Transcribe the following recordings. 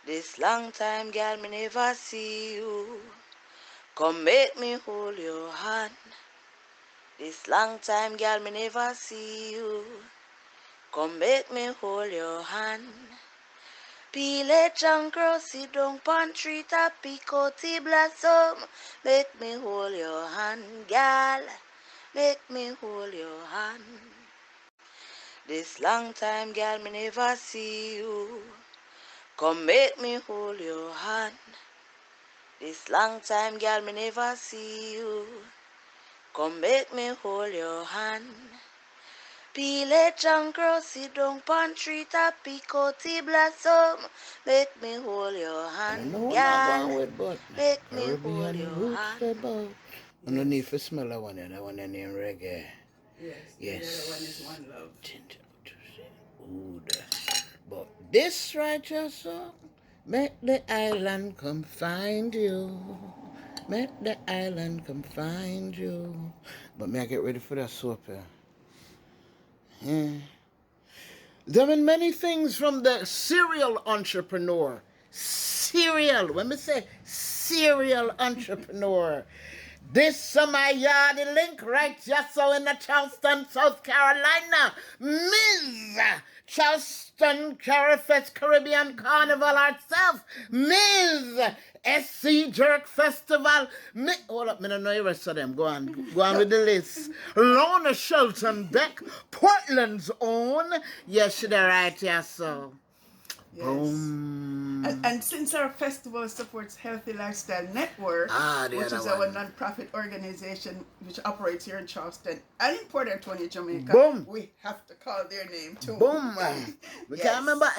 This long time, girl, me never see you. Come make me hold your hand. This long time, girl, me never see you. Come make me hold your hand. Peel a junk girl, sit down pon tree top, pick out the blossom. Make me hold your hand, girl. Make me hold your hand. This long time, girl, me never see you. Come make me hold your hand. This long time, girl, me never see you. Come make me hold your hand. Peel a junk girl, sit down pon tree top, pick out the blossom. Make me hold your I hand, know what I'm girl. going with, but Make me hold Caribbean your Rootz hand. about. Underneath the smell of one, that one named Reggae. Yes. Yes. The other one is One Love. Ooh, but this righteous song, make the island come find you. Make the island come find you. But may I get ready for that soap here? Yeah. There are many things from the serial entrepreneur. Serial, when we say serial entrepreneur. This summer yard link right just so in the Charleston, South Carolina. Ms. Charleston Carifest Caribbean Carnival herself. Ms. SC Jerk Festival. Hold up, I don't know the rest of them. Go on with the list. Lorna Shelton-Beck, Portland's own. Yes, she's right, yes, so. Yes. Boom. And since our festival supports Healthy Lifestyle Network, which is our non-profit organization which operates here in Charleston and in Port Antonio, Jamaica, Boom. we have to call their name too. Boom. We Yes. can't remember.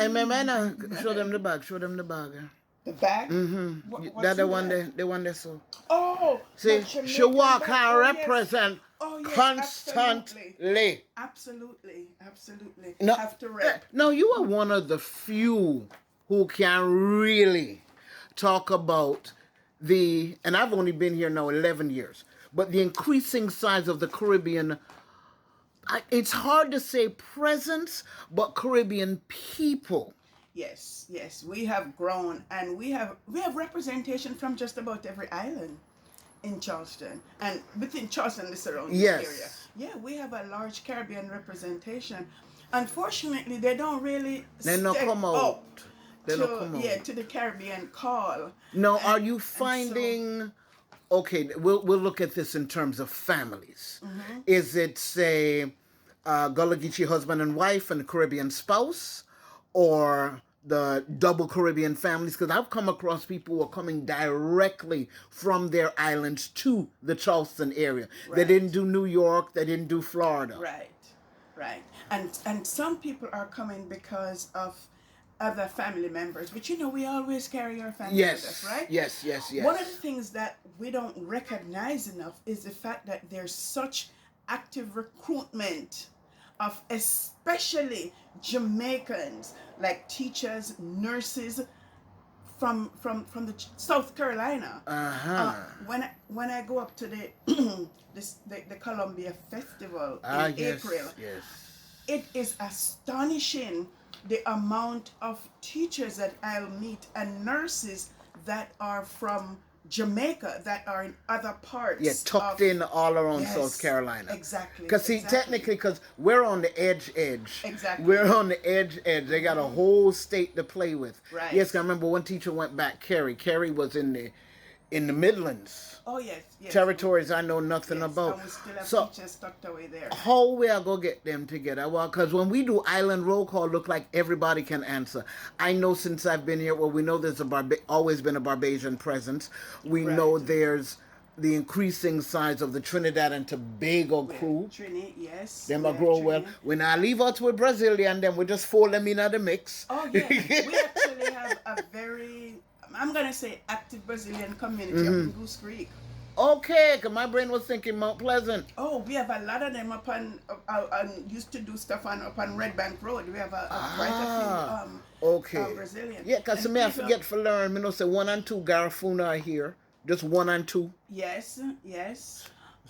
Show them the bag. Show them the bag. The bag? Mm-hmm. That's the one they saw. Oh. See, she walk and represent constantly. Absolutely. No, Have to rep. No, you are one of the few who can really talk about and I've only been here now 11 years, but the increasing size of the Caribbean, it's hard to say presence, but Caribbean people. Yes, we have grown, and we have representation from just about every island in Charleston and within Charleston, the surrounding area. Yeah, we have a large Caribbean representation. Unfortunately, they don't really come out. To the Caribbean call. Now, are you finding? Okay, we'll look at this in terms of families. Mm-hmm. Is it, say, Gullah Geechee husband and wife and a Caribbean spouse, or the double Caribbean families? Because I've come across people who are coming directly from their islands to the Charleston area. Right. They didn't do New York. They didn't do Florida. Right. And some people are coming because of other family members, but we always carry our family with us, right? Yes. One of the things that we don't recognize enough is the fact that there's such active recruitment of especially Jamaicans, like teachers, nurses from the South Carolina. When I go up to the Columbia Festival in April, it is astonishing the amount of teachers that I'll meet and nurses that are from Jamaica that are in other parts. Yeah, tucked in all around South Carolina. Exactly. Because technically, because we're on the edge. Exactly. We're on the edge. They got a whole state to play with. Right. Yes, I remember one teacher went back, Carrie. Carrie was in the Midlands. Oh, yes. Territories I know nothing about. And we still have teachers tucked away there. How we are going to get them together? Well, because when we do island roll call, look like everybody can answer. I know since I've been here, we know there's always been a Barbadian presence. We know there's the increasing size of the Trinidad and Tobago crew. Trinity, yes. Them are grow well. When I leave out with Brazilian, then we just fold them in the mix. Oh, yeah. We actually have a very, I'm going to say, active Brazilian community up in Goose Creek. Okay, because my brain was thinking Mount Pleasant. Oh, we have a lot of them up on, used to do stuff up on Red Bank Road. We have quite a few Brazilian. Yeah, because I forget to learn, say 1 and 2 Garifuna are here. Just 1 and 2. Yes.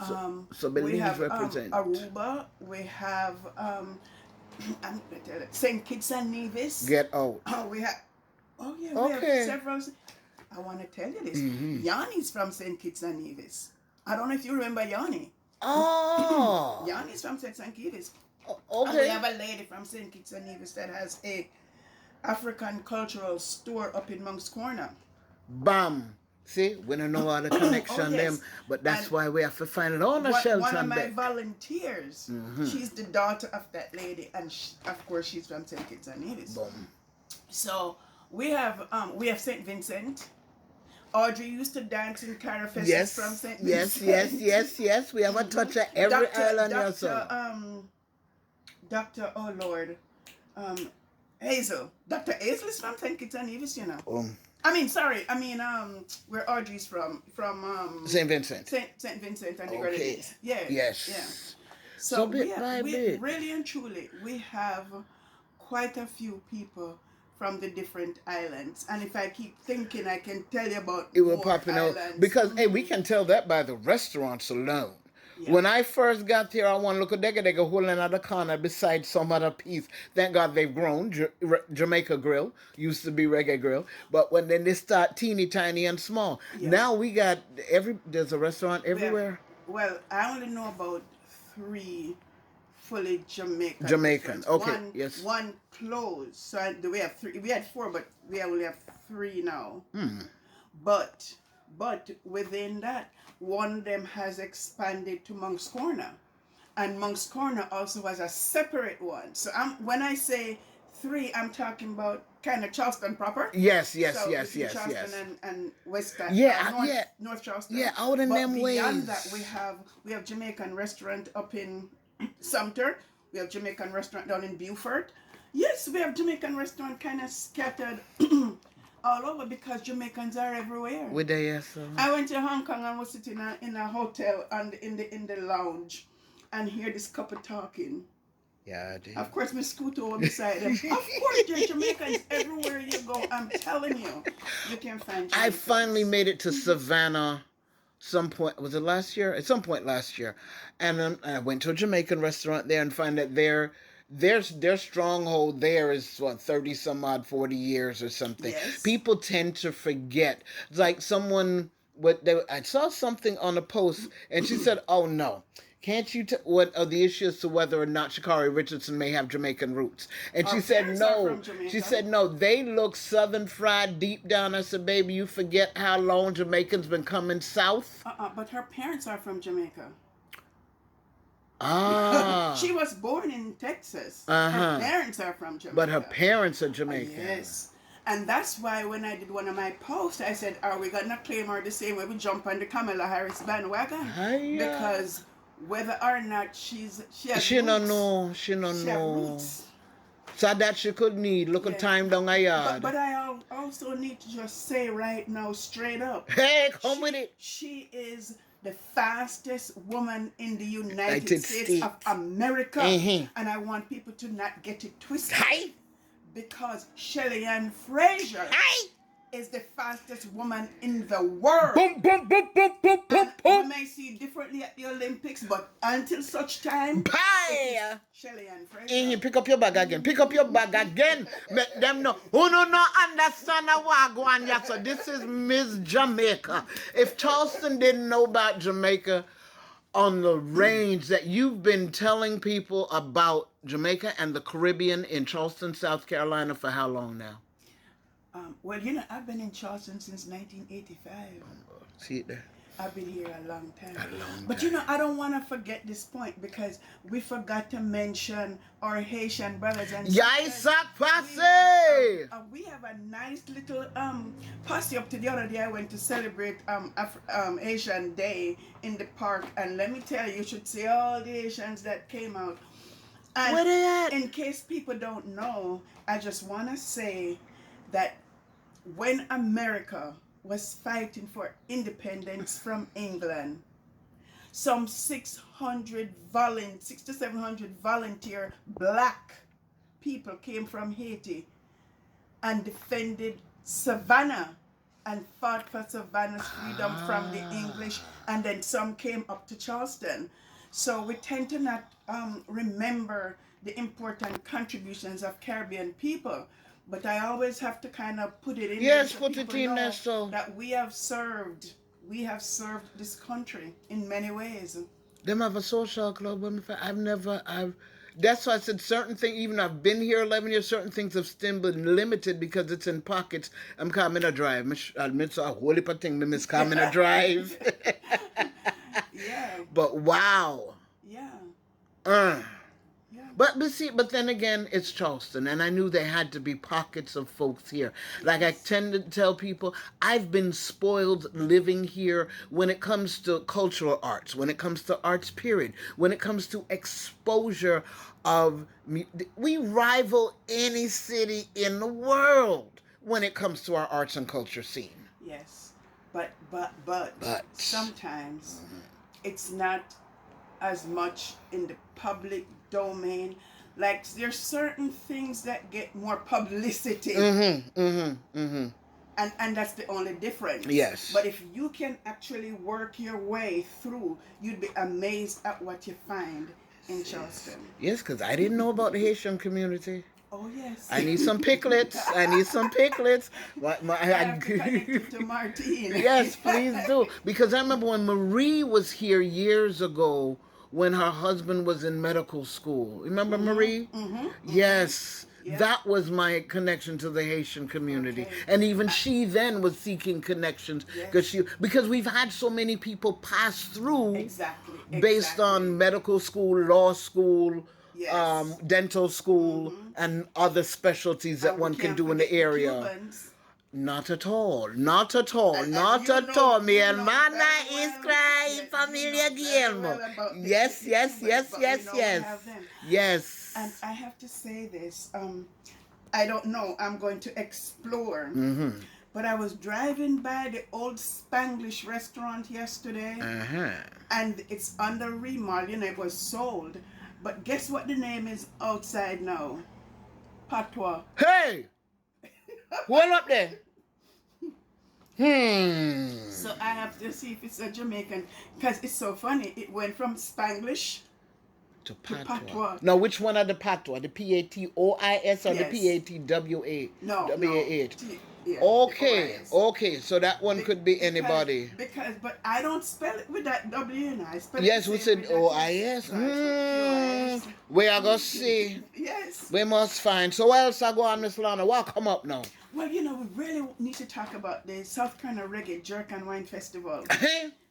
So Belize we have represent. Aruba. We have St. Kitts and Nevis. Get out. We have Oh yeah, we have Okay. several. I want to tell you this. Mm-hmm. Yanni's from St. Kitts and Nevis. I don't know if you remember Yanni. Oh. Yanni's from St. Kitts. Okay. And we have a lady from St. Kitts and Nevis that has a African cultural store up in Monk's Corner. Bam. See, we don't know all the connection yes. them, but that's And why we have to find it on a One of Shelton my Beck. volunteers, she's the daughter of that lady, and of course she's from St. Kitts and Nevis. Boom. So we have St. Vincent. Audrey used to dance in Carifest Yes. from St. Yes, Vincent. yes. We have a touch of every island also. Dr. Oh Lord, Hazel. Dr. Hazel is from St. Kitts and Nevis, you know. Where Audrey's from St. Vincent. St. Vincent and the Okay. Grenadines. Yeah. Yes. Yeah. So bit by bit. Really and truly, we have quite a few people from the different islands. And if I keep thinking, I can tell you about It will more popping out islands. because hey, we can tell that by the restaurants alone. Yeah. When I first got here, I want to look at they go holding another corner beside some other piece. Thank God they've grown. Jamaica Grill used to be Reggae Grill, but when then they start teeny tiny and small. Yeah. Now we got there's a restaurant everywhere. Well, I only know about 3 fully Jamaican. Jamaican, okay, One, yes. One closed. So we have 3. We had 4, but we only have 3 now. But within that, one of them has expanded to Monk's Corner, and Monk's Corner also has a separate one. So when I say 3, I'm talking about kind of Charleston proper. Yes. Charleston and West. North Charleston. Yeah, out in them ways. Beyond that, we have Jamaican restaurant up in Sumter. We have Jamaican restaurant down in Beaufort. Yes, we have Jamaican restaurant kind of scattered all over because Jamaicans are everywhere. With the yes. I went to Hong Kong and was sitting in a hotel and in the lounge and hear this couple talking. Yeah, I did. Of course, Miss Scooter over beside them. Of course, there's Jamaicans everywhere you go. I'm telling you, you can find Jamaicans. I finally made it to Savannah. Some point was it last year? At some point last year, and I went to a Jamaican restaurant there and find that their stronghold there is 30 some odd 40 years or something. Yes. People tend to forget. It's like someone I saw something on a post and she said, "Oh no. Can't you what are the issues to whether or not Sha'Carri Richardson may have Jamaican roots?" And she said no. She said no. They look Southern fried deep down. I said, "Baby, you forget how long Jamaicans been coming south." But her parents are from Jamaica. Ah. She was born in Texas. Uh-huh. Her parents are from Jamaica. But her parents are Jamaican. Yes. And that's why when I did one of my posts, I said, "Are we gonna claim her the same way we jump on the Kamala Harris bandwagon?" Hiya. Because whether or not she has She roots, don't know. She don't she know. have roots. So that she could need. Look at time down a yard. But I also need to just say right now, straight up. Hey, come with it. She is the fastest woman in the United States of America. Mm-hmm. And I want people to not get it twisted. Hi. Because Shelly Ann Fraser Hi. is the fastest woman in the world. Boom, boom, boom, boom, boom, boom, We boom. may see differently at the Olympics, but until such time, Bye. Shelly Ann Fraser. Mm-hmm. Pick up your bag again. Pick up your bag again. Make them know. Who no understand what go on here. So this is Miss Jamaica. If Charleston didn't know about Jamaica on the range that you've been telling people about Jamaica and the Caribbean in Charleston, South Carolina for how long now? Well, I've been in Charleston since 1985. See it there. I've been here a long time. But I don't want to forget this point because we forgot to mention our Haitian brothers and sisters. Yaisak Passe! We have a nice little posse up to the other day. I went to celebrate Asian Day in the park, and let me tell you should see all the Asians that came out. And Where they at? in case people don't know, I just want to say that when America was fighting for independence from England, some 600 to 700 volunteer black people came from Haiti and defended Savannah and fought for Savannah's freedom from the English, and then some came up to Charleston. So we tend to not remember the important contributions of Caribbean people. But I always have to kind of put it in there Yes, so put it people in there know so. that we have served this country in many ways. Them have a social club. That's why I said certain things, even I've been here 11 years, certain things have still been limited because it's in pockets. I'm coming to drive. I admit so a whole heap of things, I miss coming to drive. Yeah. But wow. Yeah. Uh. Yeah. But then again, it's Charleston, and I knew there had to be pockets of folks here. Like I tend to tell people, I've been spoiled living here when it comes to cultural arts, when it comes to arts period, when it comes to exposure of... We rival any city in the world when it comes to our arts and culture scene. Yes. But sometimes it's not as much in the public domain. Like there's certain things that get more publicity. And that's the only difference. Yes. But if you can actually work your way through, you'd be amazed at what you find in Charleston. Yes, because I didn't know about the Haitian community. Oh, yes. I need some picklets. I need some picklets. I have to connect you to Martine. Yes, please do. Because I remember when Marie was here years ago when her husband was in medical school. Remember Marie? Yes. Yeah. That was my connection to the Haitian community. Okay. And even she then was seeking connections because we've had so many people pass through based on medical school, law school, dental school, and other specialties that one can do in the area. Cubans. Not at all. Not at all. Not at all. Mi hermana is crying familia Guillermo. Yes. Yes. And I have to say this. I don't know. I'm going to explore. But I was driving by the old Spanglish restaurant yesterday. And it's under remodel. You know, it was sold. But guess what the name is outside now? Patois. Hey! Hold up there. So I have to see if it's a Jamaican. Because it's so funny. It went from Spanglish to Patois. Now, which one are the Patois? The Patois or the Patwa? No. WA8. Yeah, okay. So that one could be anybody. But I don't spell it with that W, and I spell it. Yes, we said OIS. We are going to see. Yes. We must find. So what else I go on, Miss Lorna? What come up now? Well, we really need to talk about the South Carolina Reggae Jerk&Wine Festival.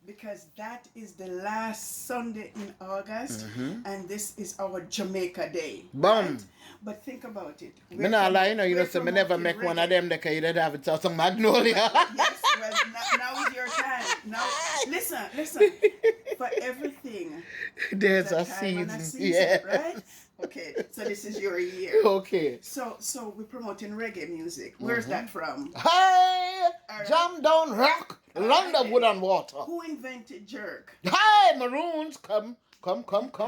Because that is the last Sunday in August, and this is our Jamaica Day. Boom. Right? But think about it. Me not lie, you say me never make one of them because you don't have it some Magnolia. Yes, well, now is your time. Now, listen. For everything, there's a season. Yeah. Right? Okay, so this is your year. Okay. So we're promoting reggae music. Where's that from? Hey! Jam down rock, land of wood and water. Who invented jerk? Hey, Maroons, come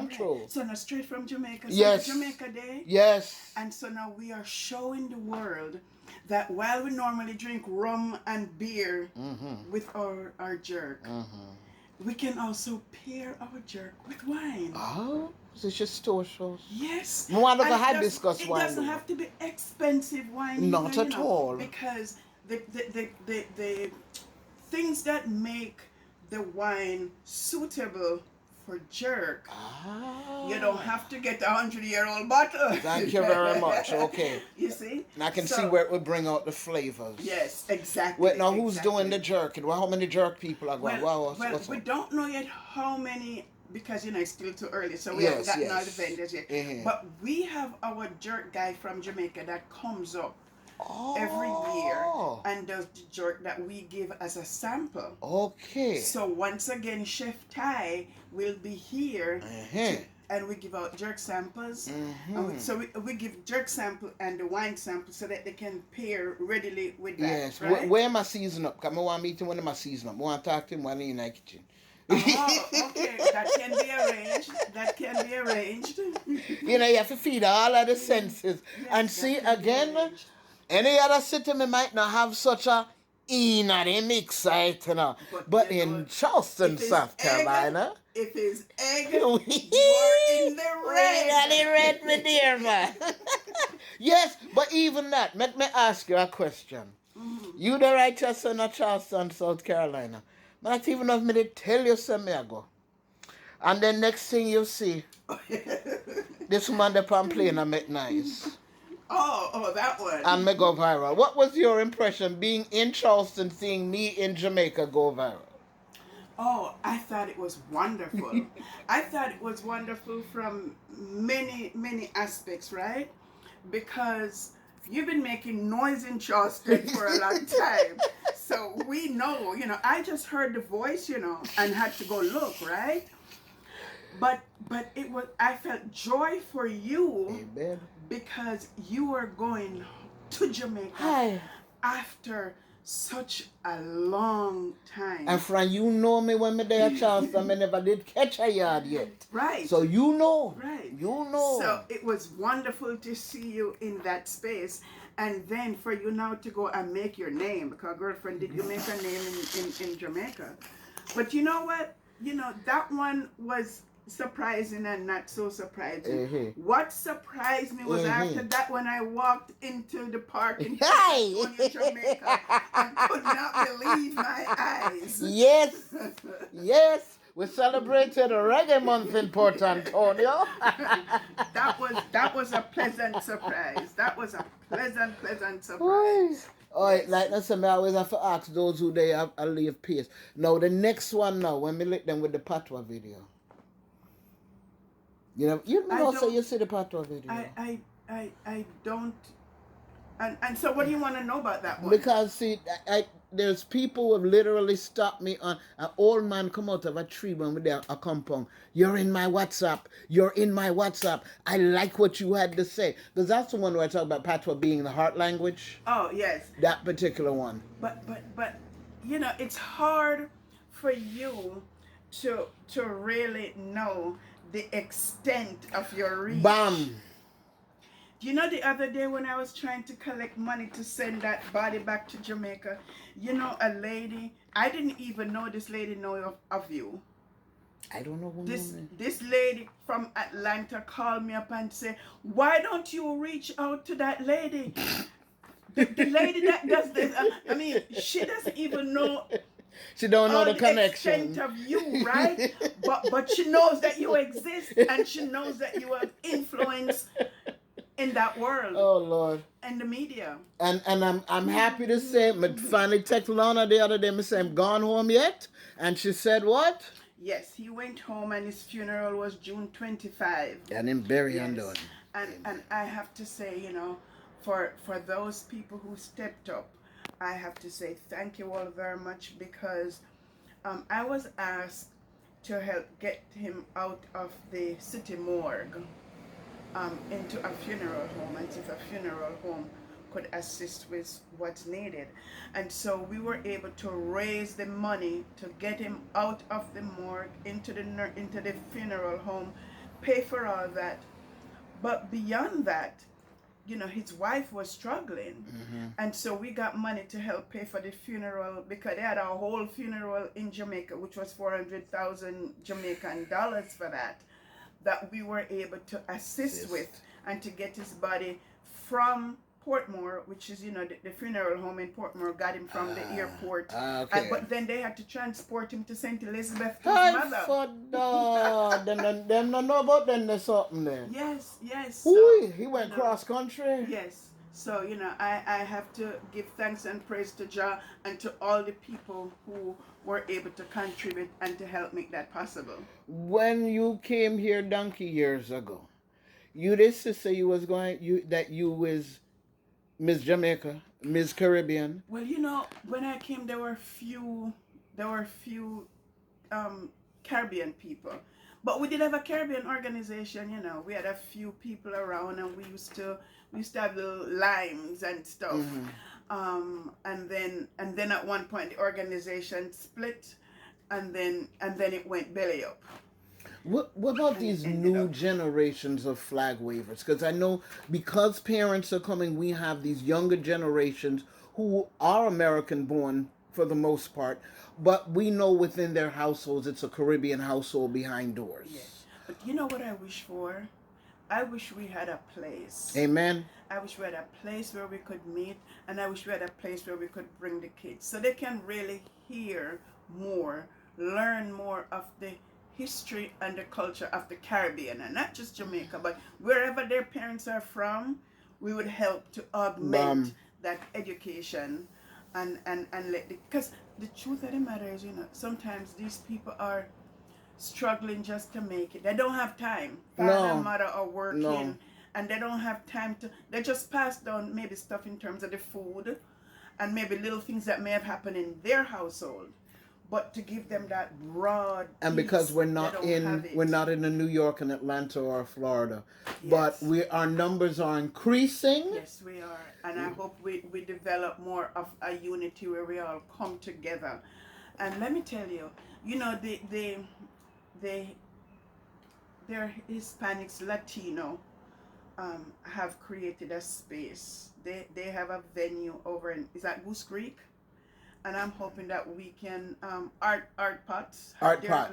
true. So now straight from Jamaica. So yes. Jamaica Day. Yes. And so now we are showing the world that while we normally drink rum and beer with our jerk, we can also pair our jerk with wine. Oh, so it's just store shows. Yes. One of the hibiscus wine. It doesn't have to be expensive wine. Not at all. Because the things that make the wine suitable for jerk, you don't have to get a 100-year-old bottle. Thank you very much. Okay. You see? And I can see where it would bring out the flavors. Yes, exactly. Wait, now who's doing the jerk? And how many jerk people are going? Well, we don't know yet how many, because it's still too early, so we haven't gotten all the vendors yet. But we have our jerk guy from Jamaica that comes up every year and does the jerk that we give as a sample. Okay. So once again, Chef Ty will be here and we give out jerk samples. So we give jerk sample and the wine sample so that they can pair readily with that. Yes. Right? Where am I season up? Because I want to meet him when I'm season up. I want to talk to him when in the kitchen. Okay. That can be arranged. You have to feed all of the senses. And see, again, any other city may might not have such a in the mix site, you know. But But you know, in Charleston, if it's South egg, Carolina, if it's egg, we you are in the got the red, red. my dear man. Yes, but even that, let me ask you a question. You the righteous son of Charleston, South Carolina. Not even of me to tell you something I go. And then next thing you see, this man the pan playing and make nice. Oh, that one. And me go viral. What was your impression being in Charleston, seeing me in Jamaica go viral? Oh, I thought it was wonderful. I thought it was wonderful from many aspects, right? Because you've been making noise in Charleston for a long time. So we know, I just heard the voice, and had to go look, right? But I felt joy for you. Amen. Because you were going to Jamaica Hi. after such a long time. And Fran, you know me when me there at Charleston, me never did catch a yard yet. Right. So you know. Right. You know. So it was wonderful to see you in that space. And then for you now to go and make your name. Because girlfriend, did you make a name in Jamaica? But you know what? That one was surprising and not so surprising. Mm-hmm. What surprised me was after that when I walked into the park in Jamaica and could not believe my eyes. Yes, yes. We celebrated a Reggae month in Port Antonio. that was a pleasant surprise. That was a pleasant surprise. All right, like that's something I always have to ask those who they have a leave peace. Now the next one now, when we let them with the Patois video. You know, so you see the Patois video. I don't. And so what do you want to know about that one? Because see, there's people who have literally stopped me on an old man come out of a tree when we're there a compound. You're in my WhatsApp. You're in my WhatsApp. I like what you had to say. Because that's the one where I talk about Patois being the heart language. Oh yes. That particular one. But it's hard for you to really know the extent of your reach. Bam. The other day when I was trying to collect money to send that body back to Jamaica, a lady, I didn't even know this lady know of you. I don't know who this lady from Atlanta called me up and said, why don't you reach out to that lady? The lady that does this, she doesn't even know. She don't know the connection. Extent of you, right? but she knows that you exist and she knows that you have influence in that world. Oh Lord. And the media. And I'm happy to say, I finally texted Lorna the other day, I said, I'm gone home yet? And she said what? Yes, he went home and his funeral was June 25. And him buried yes. undone. And I have to say, for those people who stepped up, I have to say thank you all very much because I was asked to help get him out of the city morgue into a funeral home, and if a funeral home could assist with what's needed. And so we were able to raise the money to get him out of the morgue into the funeral home, pay for all that. But beyond that, his wife was struggling. Mm-hmm. And so we got money to help pay for the funeral because they had a whole funeral in Jamaica, which was 400,000 Jamaican dollars for that we were able to assist with and to get his body from Portmore, which is, the funeral home in Portmore, got him from the airport. Okay. But then they had to transport him to St. Elizabeth to his mother. Them don't know about them, there's something there. Yes. So, he went cross country. Yes. So, I have to give thanks and praise to Jah and to all the people who were able to contribute and to help make that possible. When you came here donkey years ago, you did say you was Miss Jamaica, Miss Caribbean. Well, when I came, there were few Caribbean people. But we did have a Caribbean organization, We had a few people around and we used to have little limes and stuff. Mm-hmm. And then at one point the organization split and then it went belly up. What about these new generations of flag wavers? Because I know because parents are coming, we have these younger generations who are American born for the most part, but we know within their households it's a Caribbean household behind doors. Yeah. But you know what I wish for? I wish we had a place. Amen. I wish we had a place where we could meet, and I wish we had a place where we could bring the kids so they can really hear more, learn more of the history and the culture of the Caribbean, and not just Jamaica, but wherever their parents are from, we would help to augment that education and let the, because the truth of the matter is, sometimes these people are struggling just to make it. They don't have time. Father and mother are working, and they don't have time to. They just pass down maybe stuff in terms of the food, and maybe little things that may have happened in their household. But to give them that broad and piece, because we're not in a New York and Atlanta or Florida, but our numbers are increasing. Yes, we are, and I hope we develop more of a unity where we all come together. And let me tell you, they're Hispanics, Latino, have created a space. They have a venue over in, is that Goose Creek? And I'm hoping that we can Art Pot,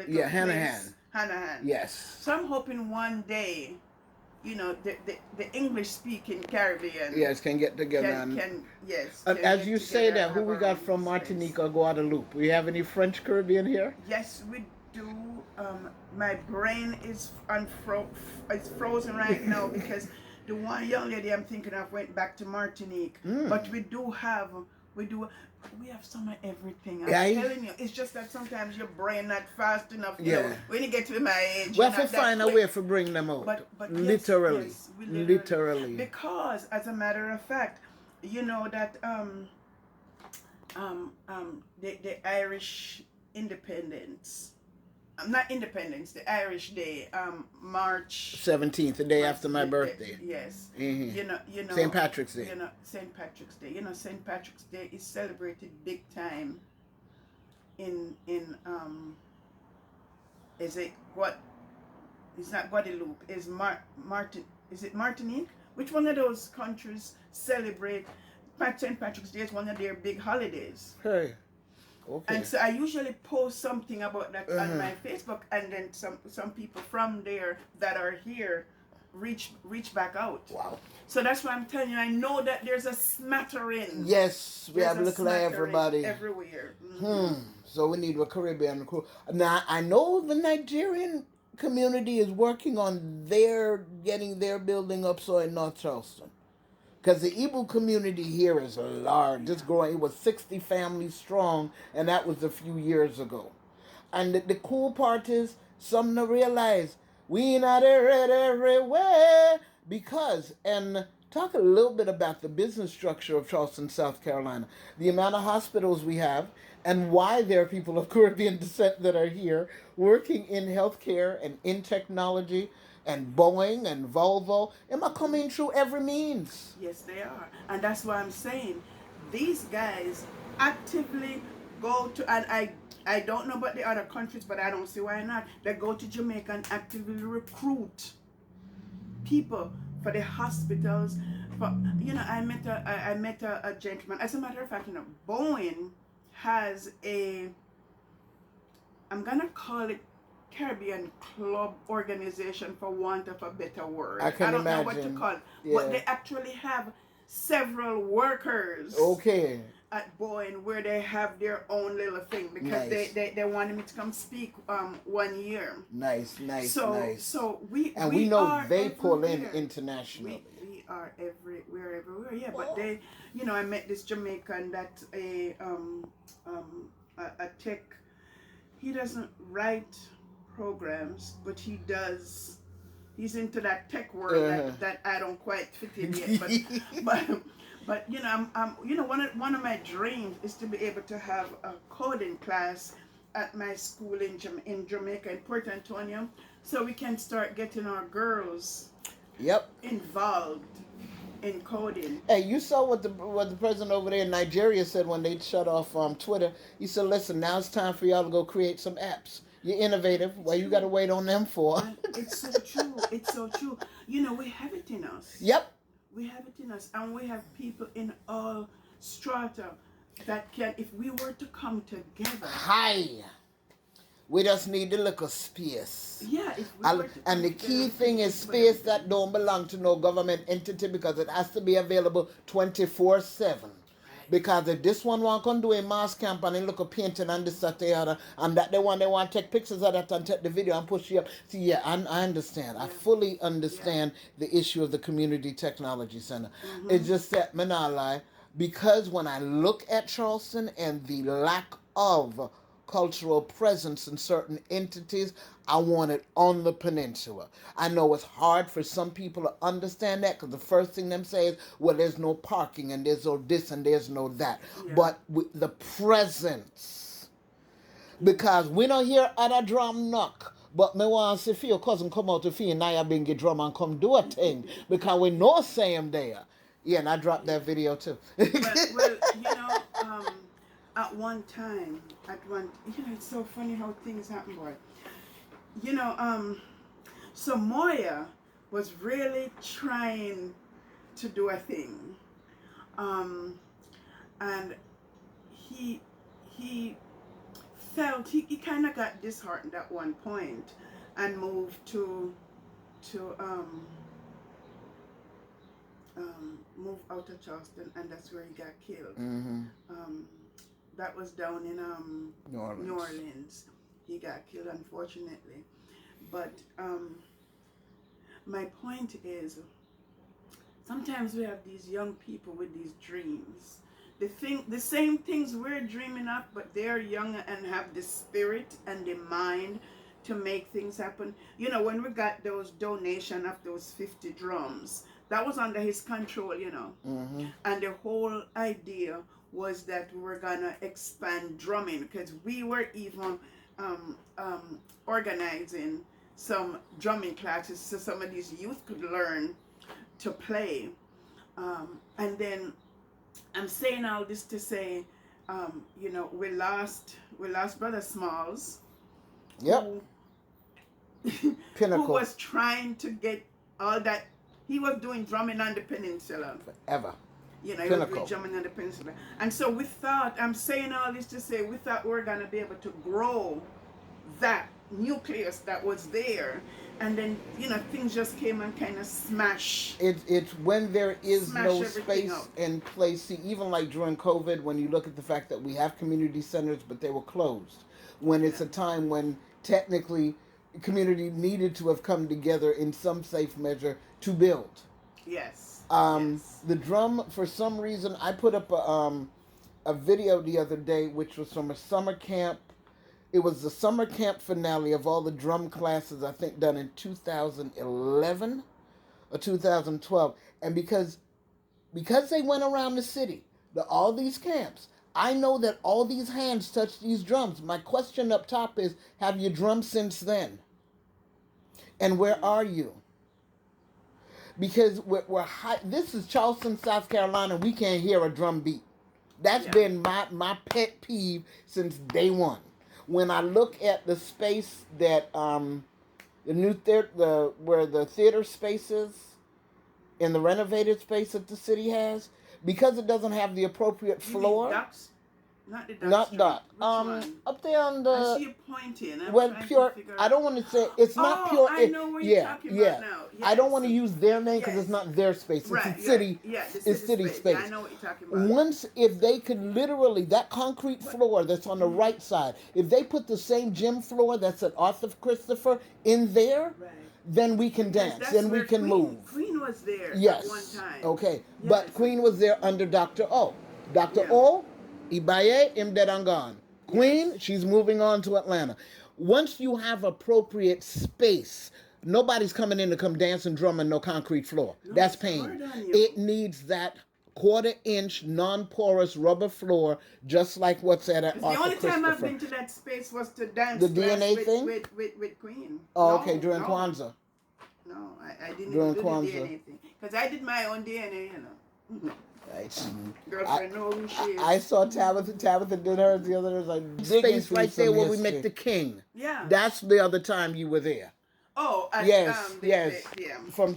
yeah, Hanahan. Yes. So I'm hoping one day, the English speaking Caribbean can get together yes. As you say that, who we got from Martinique or Guadeloupe? We have any French Caribbean here? Yes, we do. My brain is frozen right now because the one young lady I'm thinking of went back to Martinique. But we have some of everything. I'm telling you, it's just that sometimes your brain not fast enough. When you get to my age, we have to find a way to bring them out. But literally. Yes, literally. Because as a matter of fact, you know that the Irish independence. Not independence, the Irish Day, March 17th, the day after my birthday. Yes. Mm-hmm. St. Patrick's Day. St. Patrick's Day. St. Patrick's Day is celebrated big time in is it what? It's not Guadeloupe. Is Is it Martinique? Which one of those countries celebrate St. Patrick's Day? Is one of their big holidays. Hey. Okay. And so I usually post something about that on my Facebook, and then some people from there that are here reach back out. Wow. So that's why I'm telling you, I know that there's a smattering. Yes, we have a look like everybody. Everywhere. So we need a Caribbean crew. Now, I know the Nigerian community is working on getting their building up so in North Charleston. Because the Igbo community here is large. It's growing. It was 60 families strong, and that was a few years ago. And the cool part is, some to realize, we not everywhere. Because, and talk a little bit about the business structure of Charleston, South Carolina. The amount of hospitals we have, and why there are people of Caribbean descent that are here, working in healthcare and in technology, and Boeing and Volvo. Am I coming through every means? Yes, they are. And that's why I'm saying these guys actively go to, and I don't know about the other countries, but I don't see why not. They go to Jamaica and actively recruit people for the hospitals. I met a gentleman. As a matter of fact, Boeing has I'm gonna call it Caribbean club organization, for want of a better word. I don't know what to call it. Yeah. But they actually have several workers at Boeing where they have their own little thing, because they wanted me to come speak 1 year. Nice. So we know they pull in internationally. We are everywhere, yeah. But they, I met this Jamaican that's a tech. He doesn't write programs, but he's into that tech world that I don't quite fit in yet. But one of my dreams is to be able to have a coding class at my school in Jamaica, in Port Antonio, so we can start getting our girls involved in coding. Hey, you saw what the president over there in Nigeria said when they shut off Twitter. He said, "Listen, now it's time for y'all to go create some apps. You're innovative. What you got to wait on them for?" It's so true. It's so true. We have it in us. Yep. We have it in us, and we have people in all strata that can, if we were to come together. Hi. We just need a little space. Yeah, if we were to come and the together, key thing is space that don't belong to no government entity, because it has to be available 24/7. Because if this one want to do a mass camp and they look at painting and this, that, the other, and that they want to take pictures of that and take the video and push you up. See, yeah, I understand. Yeah. I fully understand the issue of the Community Technology Center. Mm-hmm. It's just that, me not lie, because when I look at Charleston and the lack of cultural presence in certain entities, I want it on the peninsula. I know it's hard for some people to understand that, because the first thing them say is, well, there's no parking and there's no this and there's no that. Yeah. But with the presence, because we don't hear other drum knock, but me want to see your cousin come out to feel Naya Bingy drum and come do a thing, because we know say him there. Yeah, and I dropped that video too. well, at one time, it's so funny how things happen, boy. So Moya was really trying to do a thing, and he felt he kind of got disheartened at one point and moved to move out of Charleston, and that's where he got killed. Mm-hmm. That was down in New Orleans. He got killed, unfortunately. But my point is, sometimes we have these young people with these dreams. They think the same things we're dreaming of, but they're young and have the spirit and the mind to make things happen. When we got those donation of those 50 drums, that was under his control, Mm-hmm. And the whole idea was that we were gonna expand drumming, because we were even organizing some drumming classes so some of these youth could learn to play. And then I'm saying all this to say, we lost Brother Smalls. Yep. Who was trying to get all that. He was doing drumming on the peninsula forever. He was doing drumming on the peninsula. And so we thought, I'm saying all this to say, we thought we were going to be able to grow that nucleus that was there. And then, things just came and kind of smash. It's when there is no space and place. See, even like during COVID, when you look at the fact that we have community centers, but they were closed. When it's a time when technically community needed to have come together in some safe measure to build. Yes. The drum, for some reason, I put up a video the other day, which was from a summer camp. It was the summer camp finale of all the drum classes, I think, done in 2011 or 2012. And because they went around the city, all these camps, I know that all these hands touch these drums. My question up top is, have you drummed since then? And where are you? Because we're high. This is Charleston, South Carolina. We can't hear a drum beat. That's been my pet peeve since day one. When I look at the space that the new theater, where the theater space is, in the renovated space that the city has, because it doesn't have the appropriate floor. Ducks? Not the ducks. Not duck. Up there on the. I see you pointing. Peart. I don't want to say it's not Peart. I know where you're talking about now. Yes. I don't want to use their name because it's not their space. It's a city. It's city space. I know what you're talking about. Once, if they could literally, that concrete floor that's on the right side, if they put the same gym floor that's at Arthur Christopher in there. Right. Then we can dance, then we can move. Queen was there at one time. Okay. Yes. But Queen was there under Dr. O. Dr. O, Ibaye, im dead and gone. Queen, she's moving on to Atlanta. Once you have appropriate space, nobody's coming in to come dance and drum on no concrete floor. No, that's pain. It needs that quarter-inch, non-porous rubber floor, just like what's at Arthur Christopher. The only time I've been to that space was to dance the DNA thing? With Queen. Oh, okay, during Kwanzaa. No, I didn't even do the DNA thing. Because I did my own DNA, Right. Girlfriend know who she is. I saw Tabitha did hers the other day. Like, space right there where we met the king. Yeah. That's the other time you were there. Oh, yes. From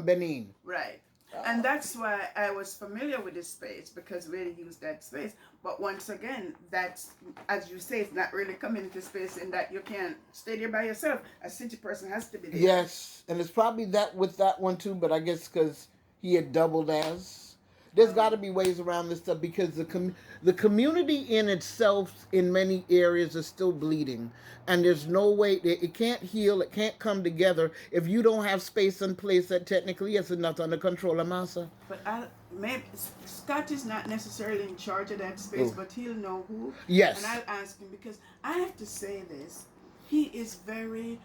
Benin. Right. And that's why I was familiar with this space, because we use that space. But once again, that's, as you say, it's not really community space in that you can't stay there by yourself. A city person has to be there. Yes, and it's probably that with that one too, but I guess because he had doubled as. There's got to be ways around this stuff because the community in itself in many areas is still bleeding, and there's no way it can't heal, it can't come together if you don't have space and place that technically is not under control of massa. But maybe Scott is not necessarily in charge of that space, but he'll know who. Yes. And I'll ask him, because I have to say this: he is very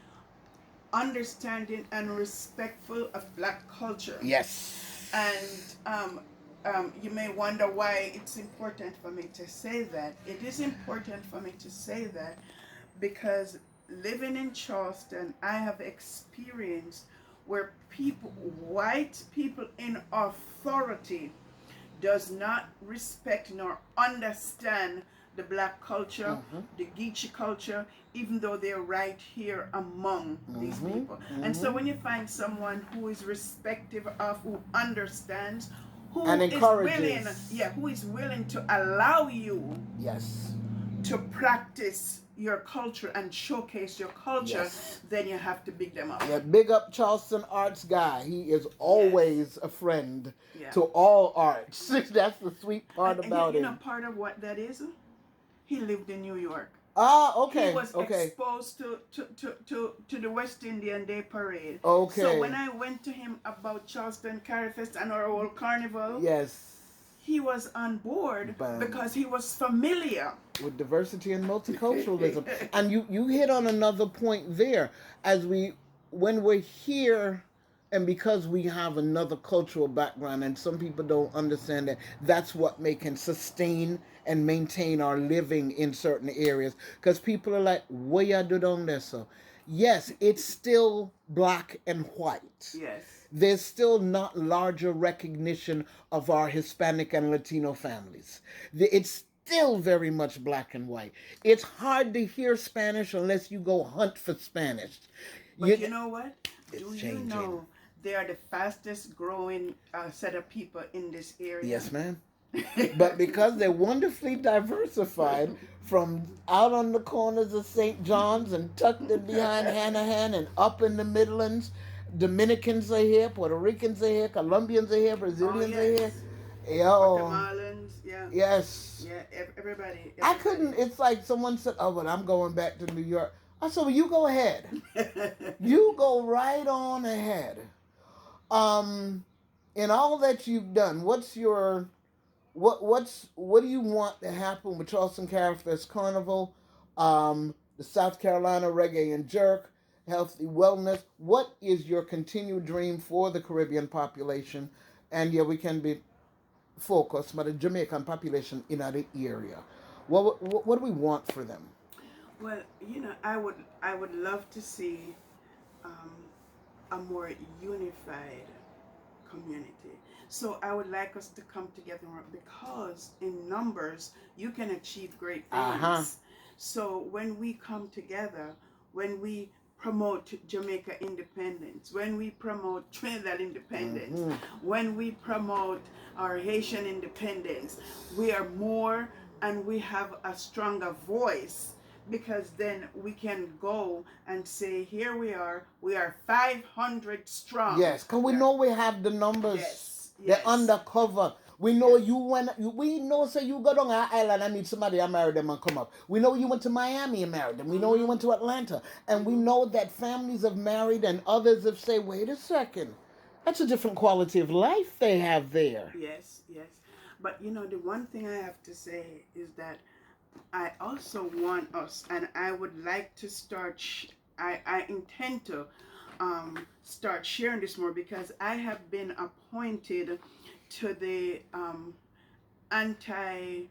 understanding and respectful of Black culture. Yes. And you may wonder why it's important for me to say that. It is important for me to say that because living in Charleston, I have experienced where people, white people in authority, does not respect nor understand the Black culture, the Geechee culture, even though they're right here among these people. And so when you find someone who is respective of, who understands, who and encourages, who is willing to allow you to practice your culture and showcase your culture, then you have to big them up. Yeah, big up Charleston arts guy. He is always a friend to all arts. That's the sweet part about it. You know, part of what that is, he lived in New York. Ah, okay. He was exposed to the West Indian Day Parade. Okay. So when I went to him about Charleston Carifest and our whole carnival, he was on board because he was familiar with diversity and multiculturalism. And you hit on another point there. When we're here, and because we have another cultural background, and some people don't understand that, that's what can sustain and maintain our living in certain areas. Because people are like, what you do down there, so? Yes, it's still black and white. Yes. There's still not larger recognition of our Hispanic and Latino families. It's still very much black and white. It's hard to hear Spanish unless you go hunt for Spanish. But you know what? Do you know they are the fastest growing set of people in this area? Yes, ma'am. But because they're wonderfully diversified from out on the corners of St. John's and tucked in behind Hanahan and up in the Midlands, Dominicans are here, Puerto Ricans are here, Colombians are here, Brazilians are here. Guatemalans, Yes. Yeah, everybody. I couldn't, it's like someone said, oh, but I'm going back to New York. I said, well, you go ahead. You go right on ahead. In all that you've done, what do you want to happen with Charleston Carifest Carnival, the South Carolina Reggae and Jerk, Healthy Wellness? What is your continued dream for the Caribbean population? And we can be focused on the Jamaican population in the area. What do we want for them? Well, I would love to see a more unified community. So I would like us to come together because in numbers you can achieve great things. So when we come together, when we promote Jamaica independence, when we promote Trinidad independence, when we promote our Haitian independence, we are more and we have a stronger voice, because then we can go and say, here we are 500 strong. Yes, because we know we have the numbers. Yes. They're undercover. We know we know, say you go down our island and meet somebody and marry them and come up. We know you went to Miami and married them. We know you went to Atlanta. And we know that families have married and others have said, wait a second, that's a different quality of life they have there. Yes. But the one thing I have to say is that I also want us, and I would like to start, I intend to start sharing this more, because I have been appointed to the anti-human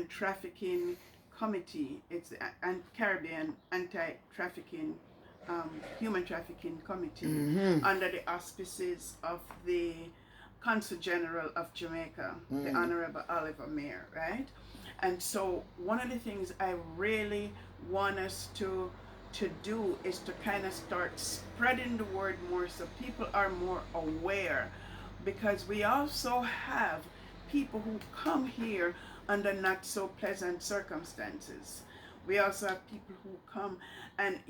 trafficking committee. It's the Caribbean anti-trafficking human trafficking committee under the auspices of the Consul General of Jamaica, the Honorable Oliver Mayer, right? And so one of the things I really want us to to do is to kind of start spreading the word more so people are more aware, because we also have people who come here under not so pleasant circumstances. We also have people who come and,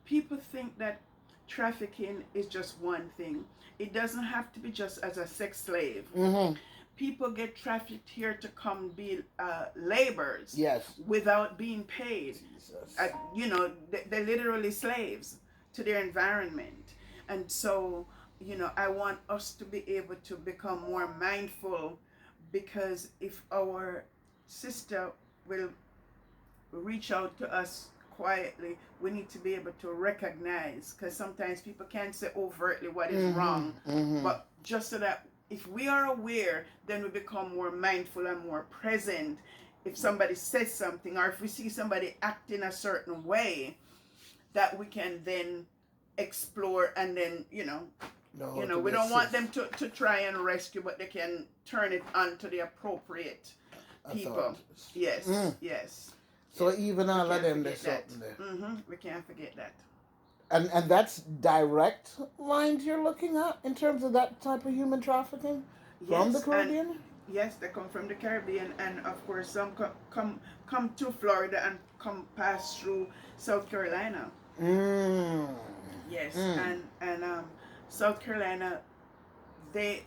people think that trafficking is just one thing. It doesn't have to be just as a sex slave. Mm-hmm. People get trafficked here to come be laborers. Yes. Without being paid. Jesus. They're literally slaves to their environment. And so, I want us to be able to become more mindful, because if our sister will reach out to us quietly, we need to be able to recognize, because sometimes people can't say overtly what is wrong, but just so that if we are aware, then we become more mindful and more present. If somebody says something, or if we see somebody acting a certain way, that we can then explore, and then we don't want them to try and rescue, but they can turn it on to the appropriate people. Yes, yes. So even all of them, there's something there. We can't forget that. And that's direct lines you're looking at in terms of that type of human trafficking from the Caribbean? Yes, they come from the Caribbean, and of course some come to Florida and come pass through South Carolina. Yes, and South Carolina, the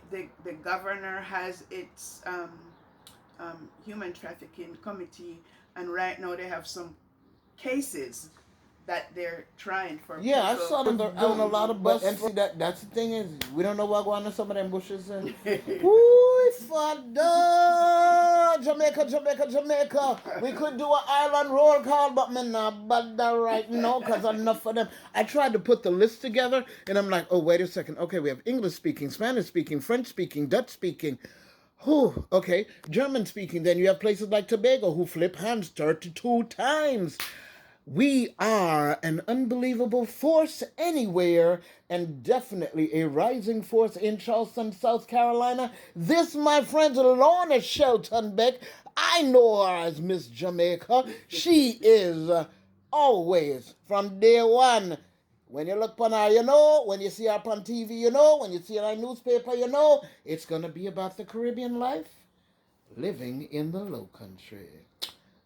governor has its human trafficking committee, and right now they have some cases that they're trying for. Yeah, I saw them on a lot of buses. And see, that's the thing is, we don't know what going on in some of them bushes. And ooh, father, Jamaica. We could do an island roll call, but me not bother right now because enough of them. I tried to put the list together, and I'm like, oh, wait a second. Okay, we have English speaking, Spanish speaking, French speaking, Dutch speaking. Whew, okay, German speaking. Then you have places like Tobago who flip hands 32 times. We are an unbelievable force anywhere, and definitely a rising force in Charleston, South Carolina. This, my friend, Lorna Shelton-Beck. I know her as Miss Jamaica. She is always, from day one, when you look upon her, when you see her on TV, when you see her in newspaper, it's going to be about the Caribbean life, living in the Lowcountry.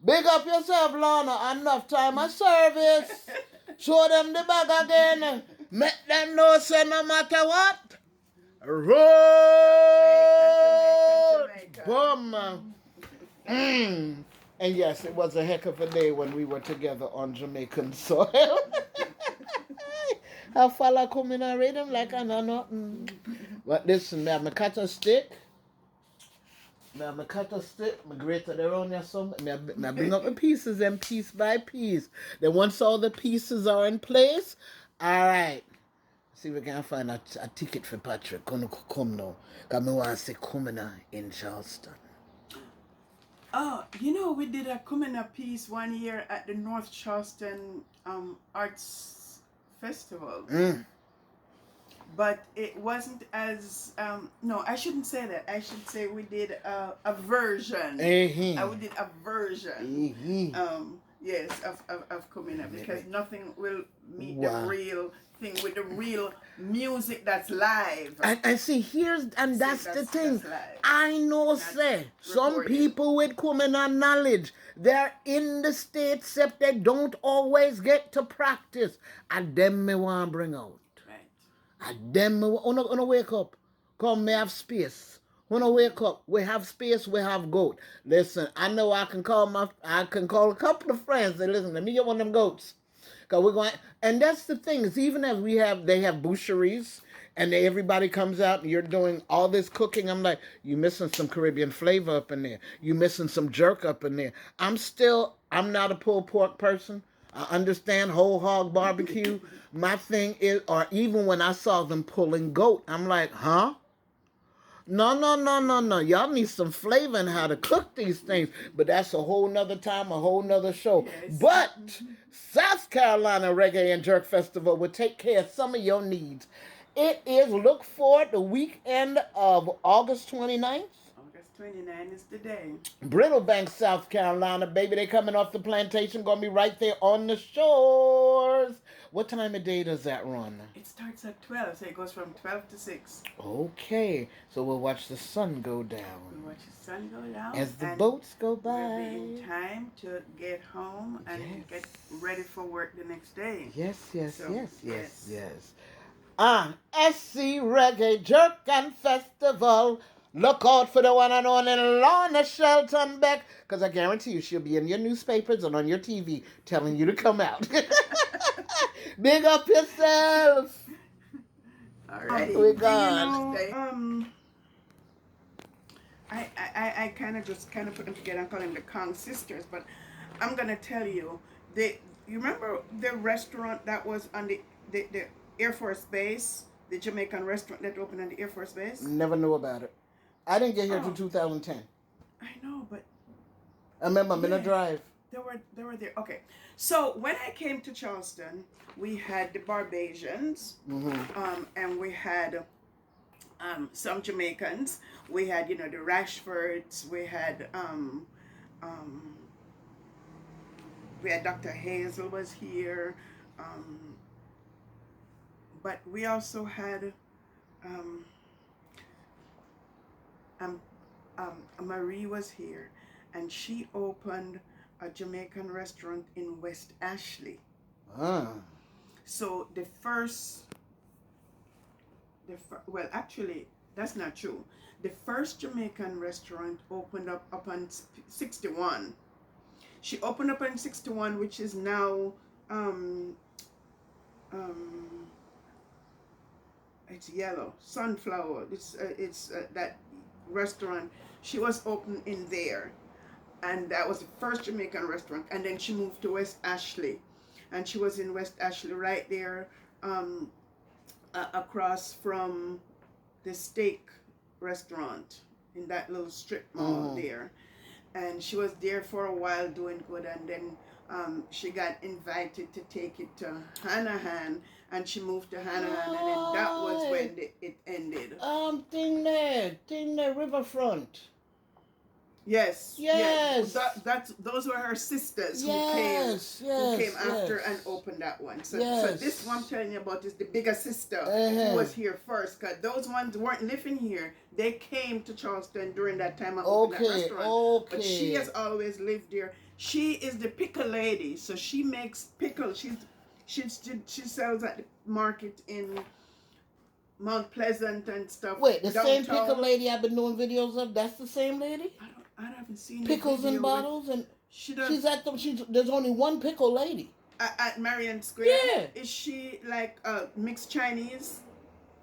Big up yourself, Lorna. Enough time of service. Show them the bag again. Make them know, say no matter what. Roll. Boom. And yes, it was a heck of a day when we were together on Jamaican soil. How fella come in and read them like I know nothing. But listen, me cut a stick. Me cut a stick, me grate it around here some. Me bring up the pieces and piece by piece. Then once all the pieces are in place, all right. See if we can find a ticket for Patrick. Come now. Because I want to say coming in Charleston. Oh, we did a coming up piece one year at the North Charleston Arts Festival. But it wasn't as, no, I shouldn't say that. I should say we did a version. We did a version, yes, of coming up, because nothing will meet the real thing with the real music that's live. And see, that's the thing. I know, say, some people with coming on knowledge, they're in the state, except they don't always get to practice. And them me want to bring out. And then, wanna wake up. Come, we have space. Wanna wake up. We have space, we have goat. Listen, I know I can call a couple of friends and listen, let me get one of them goats. Cause we're going, and that's the thing, is even as they have boucheries, and everybody comes out and you're doing all this cooking, I'm like, you missing some Caribbean flavor up in there. You missing some jerk up in there. I'm not a pulled pork person. I understand whole hog barbecue. My thing is, or even when I saw them pulling goat, I'm like, huh? No. Y'all need some flavor in how to cook these things. But that's a whole nother time, a whole nother show. Yes. But South Carolina Reggae and Jerk Festival will take care of some of your needs. It is, look for the weekend of August 29th. 29 is the day. Brittlebank, South Carolina, baby. They coming off the plantation. Gonna be right there on the shores. What time of day does that run? It starts at 12, so it goes from 12 to 6. Okay, so we'll watch the sun go down. We'll watch the sun go down. As the boats go by. We'll be in time to get home and get ready for work the next day. Yes. Yes. SC Reggae Jerk and Festival. Look out for the one and only Lorna Shelton-Beck, because I guarantee you she'll be in your newspapers and on your TV telling you to come out. Big up yourself. All right. We're gone. I kind of put them together and call them the Kong sisters, but I'm gonna tell you, you remember the restaurant that was on the Air Force Base, the Jamaican restaurant that opened on the Air Force Base? Never knew about it. I didn't get here till 2010. I know, but I remember I'm in a drive. They were there. Okay, so when I came to Charleston, we had the Barbadians, and we had some Jamaicans. We had the Rashfords. We had Dr. Hazel was here, but we also had Marie was here, and she opened a Jamaican restaurant in West Ashley. So well, actually, that's not true. The first Jamaican restaurant opened up on 61. She opened up on 61, which is now it's yellow, Sunflower. It's that restaurant. She was open in there, and that was the first Jamaican restaurant. And then she moved to West Ashley, and she was in West Ashley right there, across from the steak restaurant in that little strip mall there. And she was there for a while doing good, and then she got invited to take it to Hanahan, and she moved to Hanahan, and then that was when it ended. Thing there, Riverfront. Yes. Those were her sisters who came after and opened that one. So this one I'm telling you about is the bigger sister who was here first, because those ones weren't living here. They came to Charleston during that time I opened that restaurant. But she has always lived there. She is the pickle lady, so she makes pickles. She sells at the market in Mount Pleasant and stuff. Wait, the downtown. Same pickle lady I've been doing videos of? That's the same lady? I haven't seen pickles in bottles, and she's at there's only one pickle lady at Marion Square. Yeah, is she like mixed Chinese?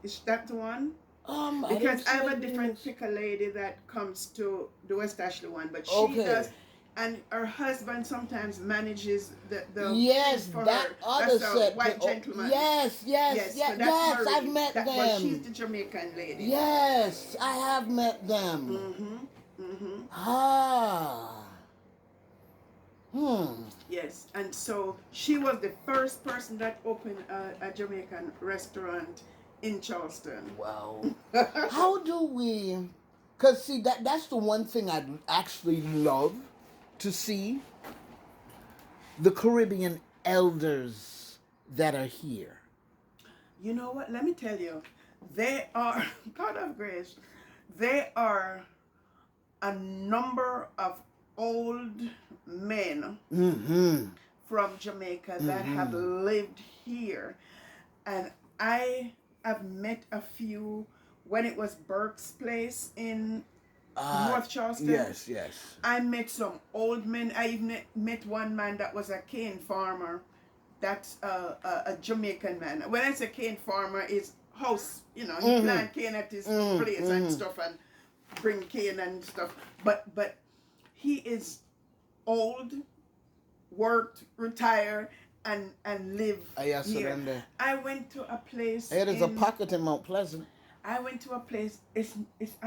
Is that the one? Because I have a different pickle lady that comes to the West Ashley one, but she does. And her husband sometimes manages the for that her. other That's set. White gentleman. Yes, I've met them. She's the Jamaican lady. Yes, I have met them. Yes, and so she was the first person that opened a Jamaican restaurant in Charleston. Wow. How do we? Because see, that's the one thing I'd actually love to see. The Caribbean elders that are here. You know what? Let me tell you, they are, God of grace, they are a number of old men from Jamaica that have lived here. And I have met a few when it was Burke's place in North Charleston. Yes. I met some old men. I even met one man that was a cane farmer. That's a Jamaican man. When I say cane farmer, is house, he plant cane at his place and stuff and bring cane and stuff. But he is old, worked, retired, and live here. I went to a place. There's a pocket in Mount Pleasant. I went to a place. I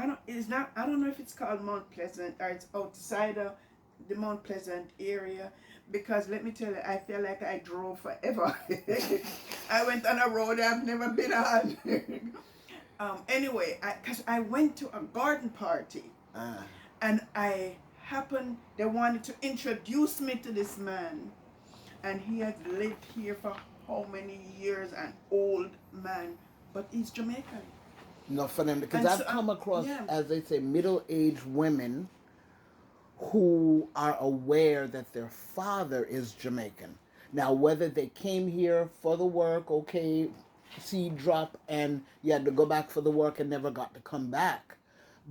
don't know if it's called Mount Pleasant or it's outside of the Mount Pleasant area, because let me tell you, I feel like I drove forever. I went on a road I've never been on. Anyway, because I went to a garden party, And they wanted to introduce me to this man. And he had lived here for how many years, an old man, but he's Jamaican. No, for them, because And I've so, come across, yeah. as they say, middle-aged women who are aware that their father is Jamaican. Now, whether they came here for the work, okay, seed drop, and you had to go back for the work and never got to come back.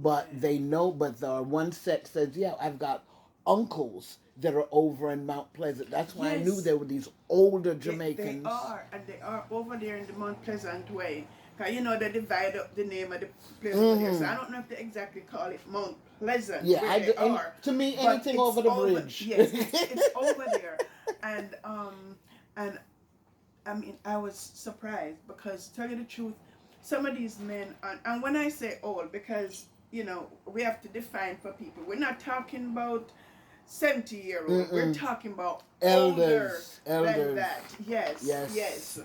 But they know, but the one set says, yeah, I've got uncles that are over in Mount Pleasant. That's why I knew Yes, there were these older they Jamaicans. are, and they are over there in the Mount Pleasant way. Cause you know they divide up the name of the place over there. So I don't know if they exactly call it Mount Pleasant Yeah, where they are. to me, But anything it's over the bridge. Yes, it's over there, and I mean I was surprised because tell you the truth, some of these men and when I say old, because you know we have to define for people. We're not talking about 70-year-old. We're talking about Elders, older than elders. that. Yes, Yes. yes,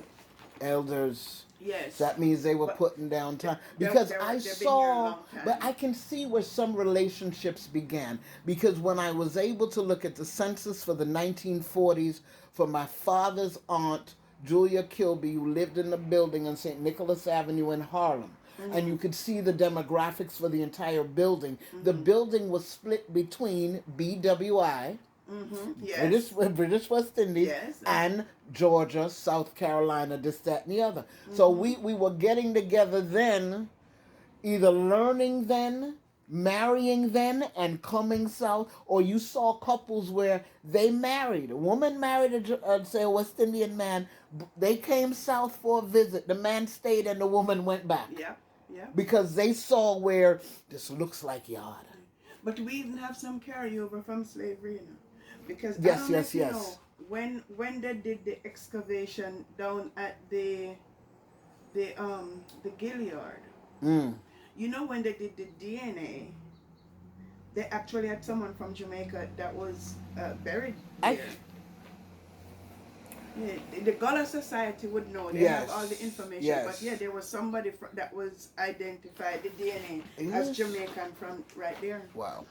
Elders. yes. So that means they were But putting down time. they- Because they were- I they've been here a saw, long time. but I can see where some relationships began. Because when I was able to look at the census for the 1940s for my father's aunt, Julia Kilby, who lived in the building on St. Nicholas Avenue in Harlem, and you could see the demographics for the entire building. The building was split between BWI, Yes. British West Indies, Yes. and Georgia, South Carolina, this, that, and the other. So we were getting together then, either learning then, marrying then, and coming south, or you saw couples where they married. A woman married say a West Indian man. They came south for a visit. The man stayed and the woman went back. Yeah. Yeah. Because they saw where this looks like yard. But we even have some carryover from slavery, you know. Because Yes, I don't know yes, if you yes. know when they did the excavation down at the Gilliard. You know when they did the DNA, they actually had someone from Jamaica that was buried there. Yeah, the Gullah Society would know. They have all the information. Yes. But yeah, there was somebody that was identified, the DNA, as Jamaican from right there. Wow.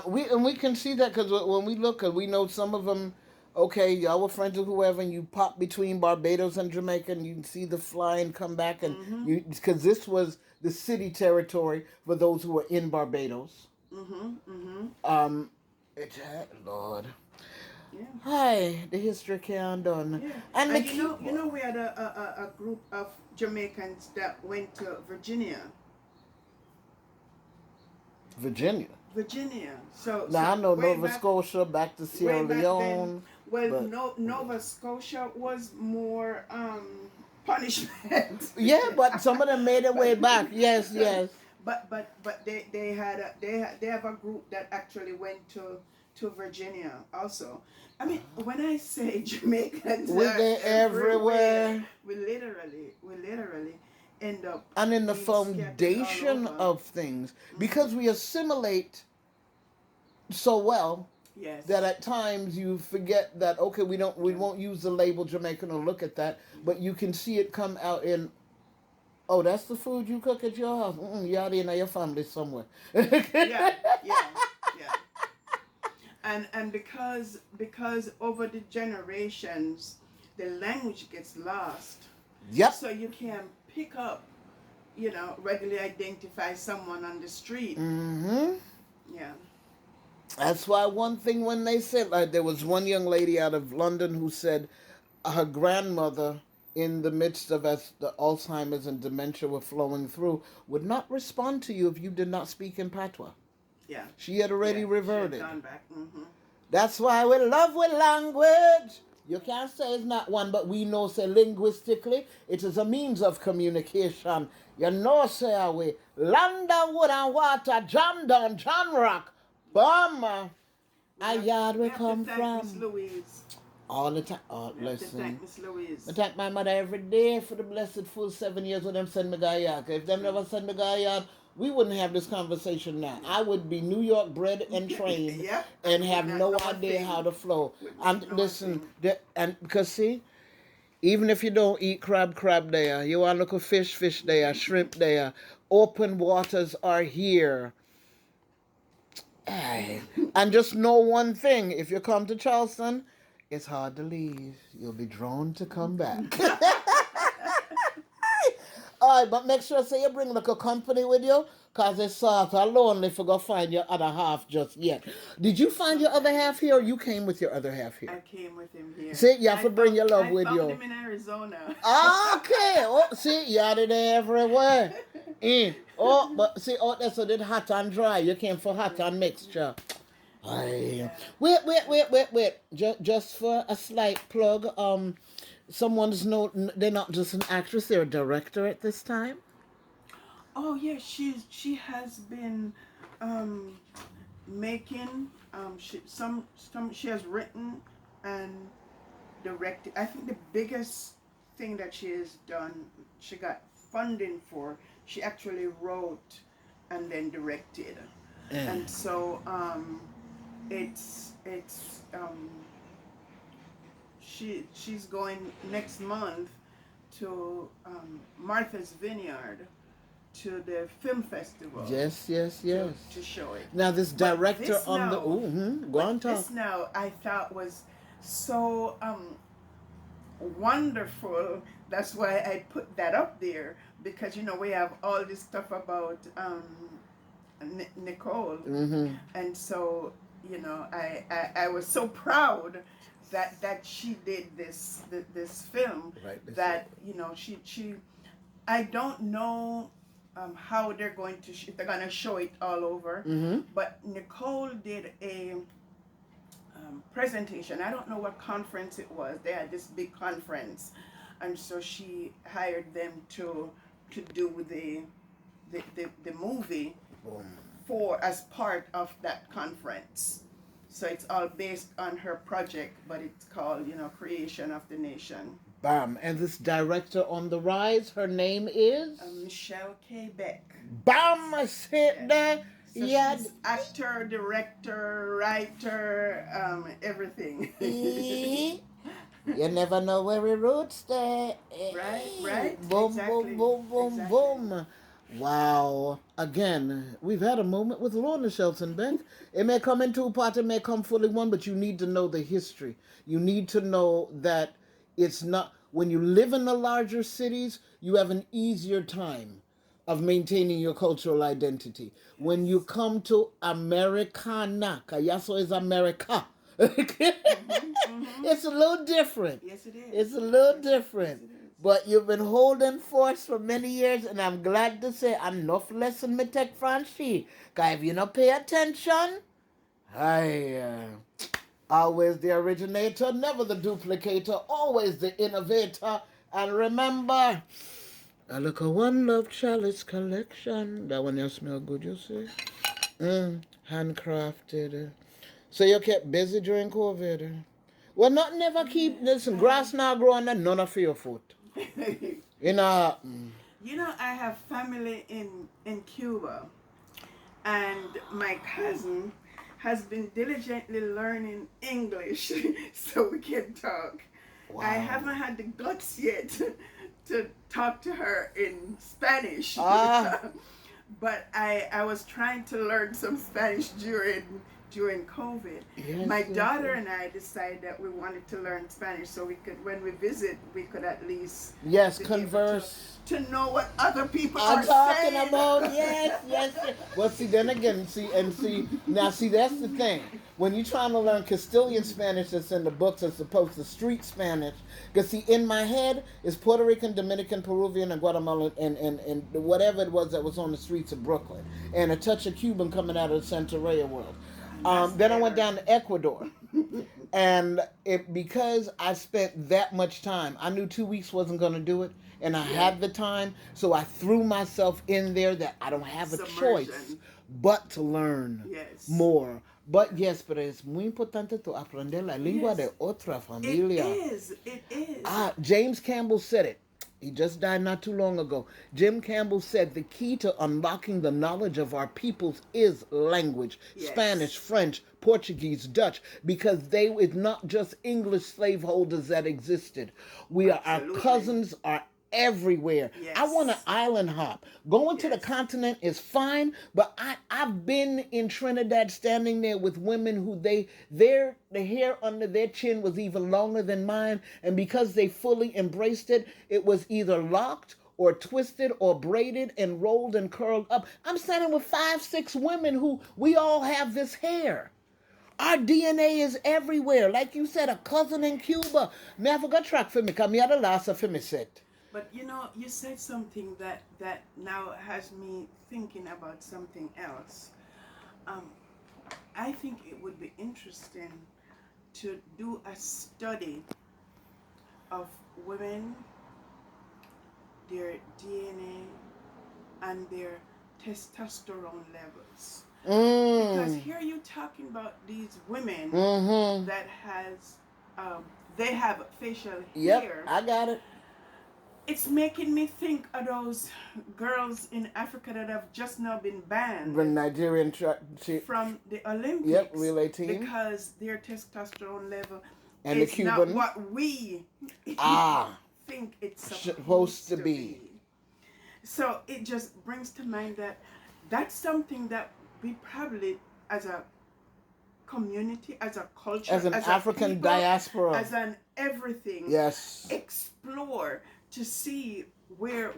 We can see that because when we look, we know some of them. Okay, y'all were friends with whoever, and you pop between Barbados and Jamaica, and you can see the flying come back, and because this was the city territory for those who were in Barbados. Lord. Yeah. Hi, the history can't done. Yeah. And you know we had a group of Jamaicans that went to Virginia. Virginia. So Now I know way Nova back- Scotia, back to Sierra way back Leone. then, well, but- Nova Scotia was more punishment. Yeah, but some of them made their way back. Yes, yes. But they have a group that actually went to Virginia also. I mean, when I say Jamaicans We're are there everywhere. we literally end up And in the being scattered foundation all over. of things, because we assimilate so well Yes. that at times you forget that, okay, we won't use the label Jamaican or look at that, but you can see it come out in, oh, that's the food you cook at your house. You're out in your family somewhere. yeah. And because over the generations the language gets lost. Yep. So you can pick up, readily identify someone on the street. Mm-hmm. Yeah. That's why one thing when they said, like, there was one young lady out of London who said her grandmother, in the midst of as the Alzheimer's and dementia were flowing through, would not respond to you if you did not speak in patois. Yeah. She had already reverted. She had gone back. Mm-hmm. That's why we love with language. You can't say it's not one, but we know, say, linguistically, it is a means of communication. You know, say, we land on wood and water, jam down, jam rock, bomb. A yard we come from. Miss Louise. All the time. Oh, listen. Thank Miss Louise. I thank my mother every day for the blessed full 7 years when them send me to yard. If them never send me to yard, we wouldn't have this conversation now. I would be New York bred and trained Yep. and have no Not idea thing. how to flow. And Not listen, thing. and because see, even if you don't eat crab there, you want to look at fish there, shrimp there, open waters are here. Aye. And just know one thing: if you come to Charleston, it's hard to leave. You'll be drawn to come back. All right, but make sure say you bring like a company with you, cause it's sort of lonely for go find your other half just yet. Did you find your other half here, or you came with your other half here? I came with him here. See, you have to bring your love with I found you. him in Arizona. Okay. Oh, see, you are there everywhere. Oh, but see, oh, that's so did hot and dry. You came for hot and mixture. Aye. Wait. Just for a slight plug, someone's no, they're not just an actress; they're a director at this time. Oh yeah, she has been making she has written and directed. I think the biggest thing that she has done, she got funding for. She actually wrote and then directed, and so it's she's going next month to Martha's Vineyard to the film festival. Yes. To show it. Now this director this on now, the go on talk. This now I thought was so wonderful. That's why I put that up there, because you know we have all this stuff about Nicole, and so you know I was so proud that she did this film, Right, that you know she I don't know how they're going to if they're going to show it all over, but Nicole did a presentation. I don't know what conference it was. They had this big conference, and so she hired them to do the movie for as part of that conference. So it's all based on her project, but it's called, you know, Creation of the Nation. Bam. And this director on the rise, her name is? Michelle K. Beck. Bam! I sit there. So she's actor, director, writer, everything. You never know where we roots there. Right. Boom, Exactly. boom. Wow. Again, we've had a moment with Lorna Shelton-Beck. It may come in two parts, it may come fully one, but you need to know the history. You need to know that it's not, when you live in the larger cities, you have an easier time of maintaining your cultural identity. When you come to Americana, Kayaso is America. It's a little different. Yes, it is. It's a little different. But you've been holding force for many years, and I'm glad to say enough lesson me take Franchi. Because if you not pay attention, always the originator, never the duplicator, always the innovator. And remember, I look at One Love Chalice collection. That one you smell good, you see? Handcrafted. So you kept busy during COVID. Well, not never keep, listen, grass now growing and none of your foot. You know. You know, I have family in Cuba, and my cousin has been diligently learning English so we can talk. Wow. I haven't had the guts yet to talk to her in Spanish. But I was trying to learn some Spanish during COVID. Yes, my daughter and I decided that we wanted to learn Spanish so we could, when we visit, we could at least converse. To know what other people are talking saying. About. Yes. Well, see, then again, now that's the thing. When you're trying to learn Castilian Spanish that's in the books as opposed to street Spanish, because see, in my head is Puerto Rican, Dominican, Peruvian, and Guatemalan, and whatever it was that was on the streets of Brooklyn, and a touch of Cuban coming out of the Santeria world. Then I went down to Ecuador, and because I spent that much time, I knew 2 weeks wasn't going to do it, and I had the time, so I threw myself in there that I don't have a choice but to learn more. But yes, pero es muy importante to aprender la lengua de otra familia. It is. James Campbell said it. He just died not too long ago. Jim Campbell said the key to unlocking the knowledge of our peoples is language. Spanish, French, Portuguese, Dutch, because it's not just English slaveholders that existed. Our cousins are everywhere. Yes. I want an island hop. Going to the Yes. continent is fine, but I've been in Trinidad standing there with women who the hair under their chin was even longer than mine, and because they fully embraced it, it was either locked or twisted or braided and rolled and curled up. I'm standing with 5, 6 women who we all have this hair. Our DNA is everywhere. Like you said, a cousin in Cuba. Me have a good track for me, because me had the last for me set. But you know, you said something that now has me thinking about something else. I think it would be interesting to do a study of women, their DNA, and their testosterone levels. Because here you're talking about these women that has, they have facial hair. Yep, I got it. It's making me think of those girls in Africa that have just now been banned The Nigerian from the Olympics. Yep, relay team. Because their testosterone level and is the Cuban not what we think it's supposed to be. So it just brings to mind that that's something that we probably, as a community, as a culture, as an African people, diaspora, as an everything, yes, explore to see where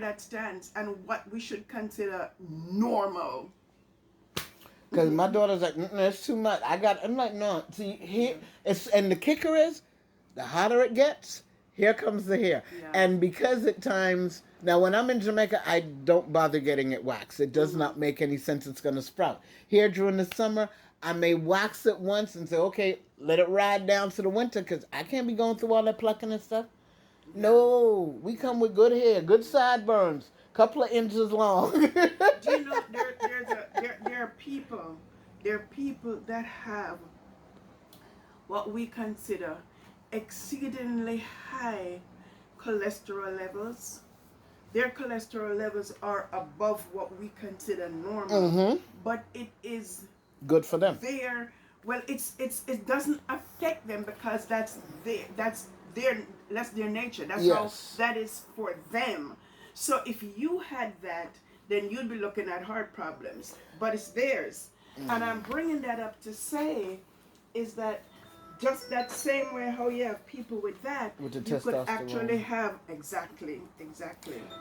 that stands and what we should consider normal. Because my daughter's like, it's too much. I'm like, no. See, here, and the kicker is, the hotter it gets, here comes the hair. Yeah. And because at times, now when I'm in Jamaica, I don't bother getting it waxed. It does not make any sense. It's going to sprout. Here during the summer, I may wax it once and say, okay, let it ride down to the winter, because I can't be going through all that plucking and stuff. No, we come with good hair, good sideburns, couple of inches long. Do you know there are people that have what we consider exceedingly high cholesterol levels. Their cholesterol levels are above what we consider normal, but it is good for them. It doesn't affect them because that's their nature. That's yes. how that is for them. So if you had that, then you'd be looking at heart problems. But it's theirs. And I'm bringing that up to say is that just that same way how you have people with that, with the you could testosterone. actually have exactly.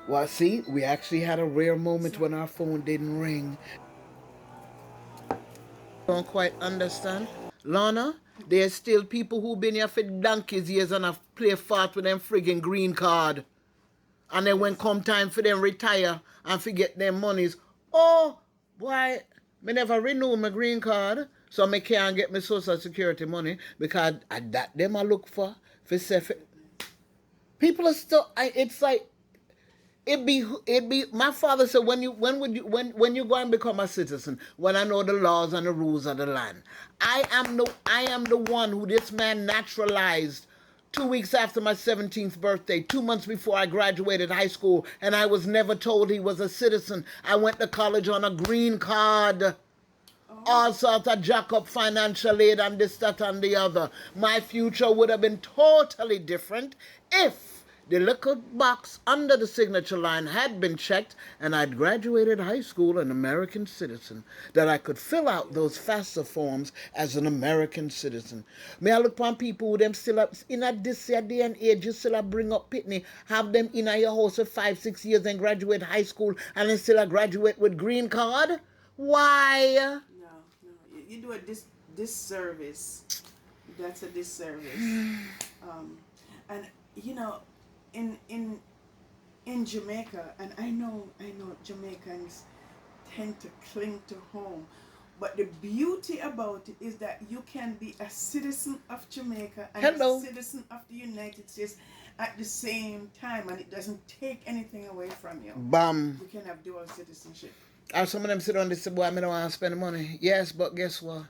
Well, see, we actually had a rare moment when our phone didn't ring. Don't quite understand. Lorna, there's still people who've been here for donkeys years and have play fart with them friggin' green card. And then when come time for them retire and forget their monies, oh, boy, me never renew my green card, so me can't get my social security money because that them I look for self. People are still, it's like, it be. My father said, when you go and become a citizen, when I know the laws and the rules of the land, I am the one who this man naturalized 2 weeks after my 17th birthday, 2 months before I graduated high school, and I was never told he was a citizen. I went to college on a green card. All sorts of jack up financial aid and this, that, and the other. My future would have been totally different if the little box under the signature line had been checked and I'd graduated high school an American citizen, that I could fill out those FAFSA forms as an American citizen. May I look upon people who them still up in a this day and age, you still bring up Pitney, have them in your house for 5, 6 years and graduate high school and then still a graduate with green card? Why? No. You do a disservice. That's a disservice. And you know, in Jamaica, and I know Jamaicans tend to cling to home, but the beauty about it is that you can be a citizen of Jamaica and a citizen of the United States at the same time, and it doesn't take anything away from you. Bam. You can have dual citizenship. Or some of them sit on this and say, boy, I don't want to spend the money. Yes, but guess what?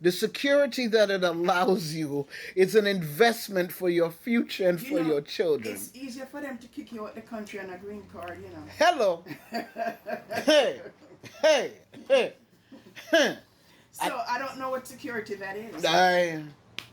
The security that it allows you is an investment for your future and for your children. It's easier for them to kick you out the country on a green card, you know. Hello. Hey. So I don't know what security that is.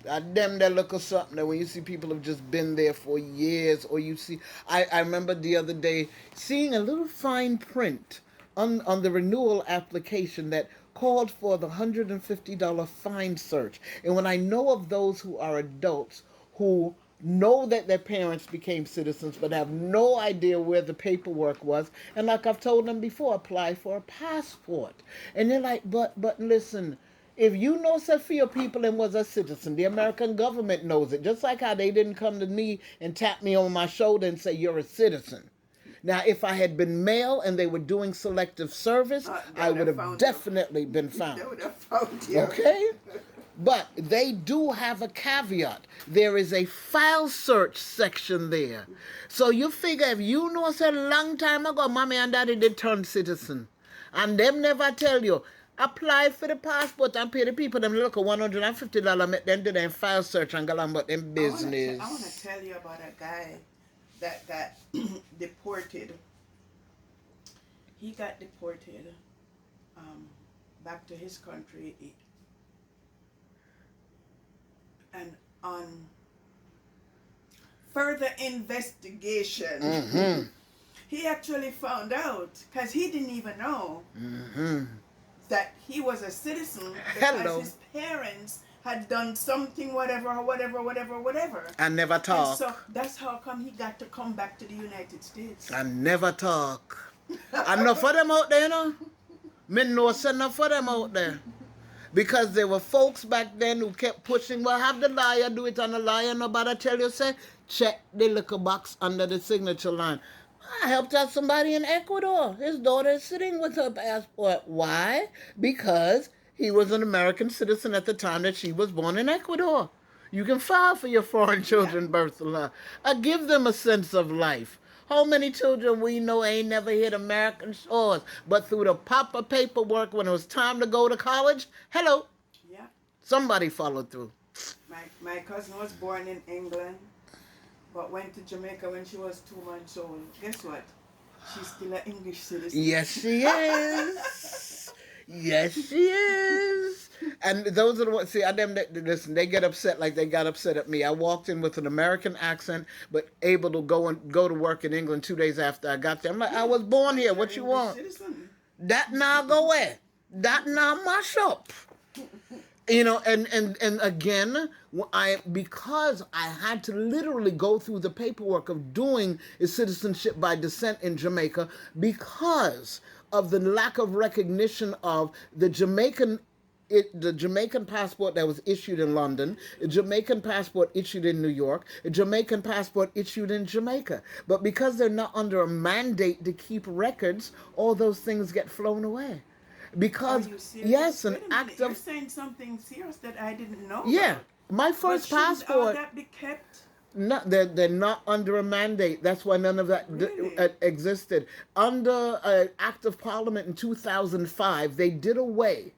Them that look or something that when you see people have just been there for years, or you see, I remember the other day seeing a little fine print on the renewal application that called for the $150 fine search. And when I know of those who are adults who know that their parents became citizens but have no idea where the paperwork was, and like I've told them before, apply for a passport. And they're like, but listen, if you know Sophia people and was a citizen, the American government knows it. Just like how they didn't come to me and tap me on my shoulder and say, you're a citizen. Now, if I had been male and they were doing selective service, I would have definitely been found. They would have found you. Okay? But they do have a caveat. There is a file search section there. So you figure if you know us a long time ago, mommy and daddy did turn citizen, and them never tell you, apply for the passport and pay the people them look at $150, make them do them file search and go on about them business. I want to tell you about a guy that got deported. He got deported back to his country, and on further investigation, he actually found out, because he didn't even know that he was a citizen, because his parents had done something, whatever. I never talk. And so that's how come he got to come back to the United States. I never talk. Enough for them out there, you know? Me know enough for them out there. Because there were folks back then who kept pushing, well, have the lawyer do it, and the lawyer nobody tell you, say, check the little box under the signature line. I helped out somebody in Ecuador. His daughter is sitting with her passport. Why? Because he was an American citizen at the time that she was born in Ecuador. You can file for your foreign children birth law. Give them a sense of life. How many children we know ain't never hit American shores, but through the proper paperwork when it was time to go to college, hello, Yeah. somebody followed through. My cousin was born in England, but went to Jamaica when she was 2 months old. Guess what? She's still an English citizen. Yes, she is. Yes, she is. And those are the ones, see, listen, they get upset like they got upset at me. I walked in with an American accent, but able to go to work in England 2 days after I got there. I'm like, I was born here. What you want? Citizen. That now go where? That now mash up. You know, and again, because I had to literally go through the paperwork of doing a citizenship by descent in Jamaica because of the lack of recognition of the Jamaican passport that was issued in London, a Jamaican passport issued in New York, a Jamaican passport issued in Jamaica. But because they're not under a mandate to keep records, all those things get flown away. Because, yes, an act of... You're saying something serious that I didn't know Yeah. about. My first But shouldn't all passport... that be kept? No, they're not under a mandate. That's why none of that Really? existed. Under an act of parliament in 2005, they did away.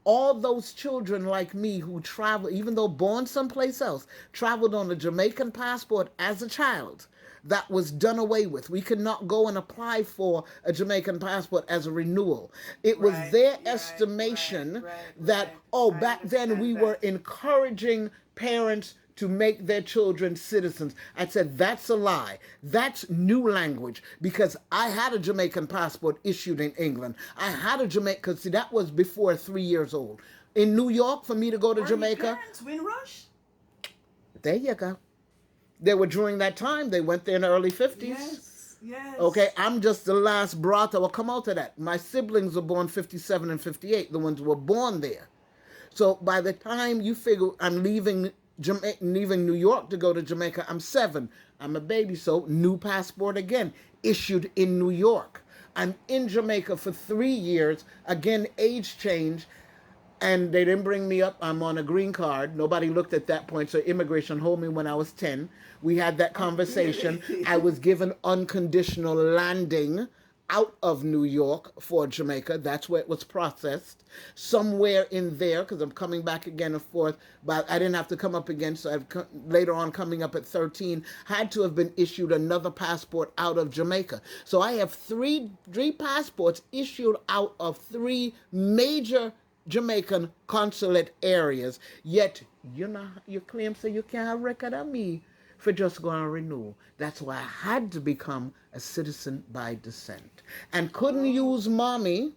All those children like me who travel, even though born someplace else, traveled on a Jamaican passport as a child, that was done away with. We could not go and apply for a Jamaican passport as a renewal. It was their estimation that, back then we were encouraging parents to make their children citizens. I said, that's a lie. That's new language, because I had a Jamaican passport issued in England. I had a because see, that was before 3 years old. In New York, for me to go to Jamaica. Your parents Windrush? There you go. They were during that time. They went there in the early 50s. Yes. Okay, I'm just the last brat that will come out of that. My siblings were born 57 and 58, the ones who were born there. So by the time you figure I'm leaving New York to go to Jamaica, I'm 7. I'm a baby, so new passport again, issued in New York. I'm in Jamaica for 3 years, again, age change, and they didn't bring me up. I'm on a green card. Nobody looked at that point, so immigration hold me when I was 10. We had that conversation. I was given unconditional landing out of New York for Jamaica. That's where it was processed. Somewhere in there, because I'm coming back again and forth, but I didn't have to come up again, so later on coming up at 13, had to have been issued another passport out of Jamaica. So I have three passports issued out of 3 major Jamaican consulate areas, yet you claim so you can't have record of me for just going to renew. That's why I had to become a citizen by descent. And couldn't use mommy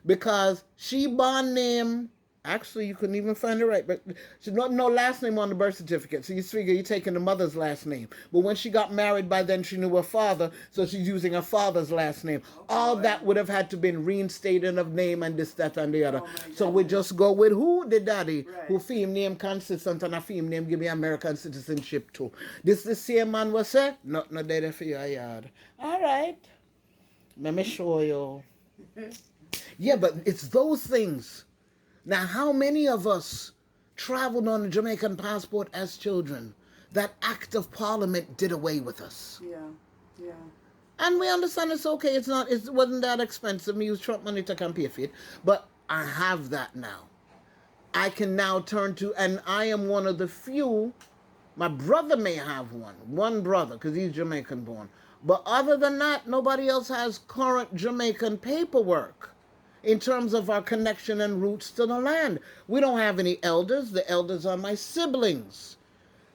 because she born name, actually you couldn't even find it right, but she not no last name on the birth certificate, so you figure you're taking the mother's last name. But when she got married, by then she knew her father, so she's using her father's last name. All that would have had to been reinstated of name and this, that, and the other. So we just go with who the daddy, who fame name consistent and a fame name give me American citizenship too. This the same man was say, not no there for your yard. All right, let me show you. Yeah, but it's those things. Now, how many of us traveled on a Jamaican passport as children? That act of parliament did away with us. Yeah, yeah. And we understand it's okay. It wasn't that expensive. We use Trump money to come pay for it. But I have that now. I can now turn to, and I am one of the few. My brother may have one brother, because he's Jamaican born. But other than that, nobody else has current Jamaican paperwork in terms of our connection and roots to the land. We don't have any elders. The elders are my siblings.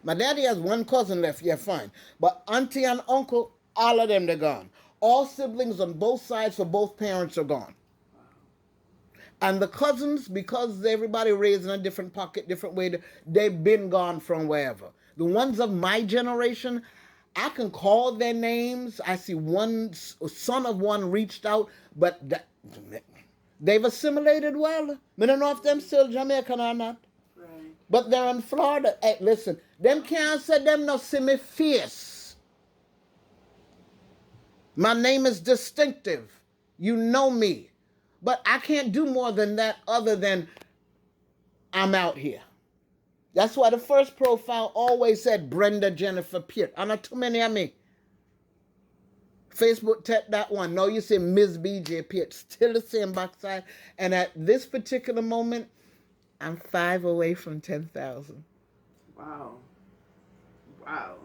My daddy has one cousin left, yeah, fine. But auntie and uncle, all of them, they're gone. All siblings on both sides for both parents are gone. And the cousins, because everybody raised in a different pocket, different way, they've been gone from wherever. The ones of my generation, I can call their names. I see one son of one reached out, but they've assimilated well. I don't know if them still Jamaican or not. Right. But they're in Florida. Hey, listen, them can't say them no see me face. My name is distinctive. You know me. But I can't do more than that other than I'm out here. That's why the first profile always said Brenda Jennifer Peart. And not too many of me. Facebook take that one. No, you say MsBJPeart. Still the same backside. And at this particular moment, I'm 5 away from 10,000. Wow. Wow.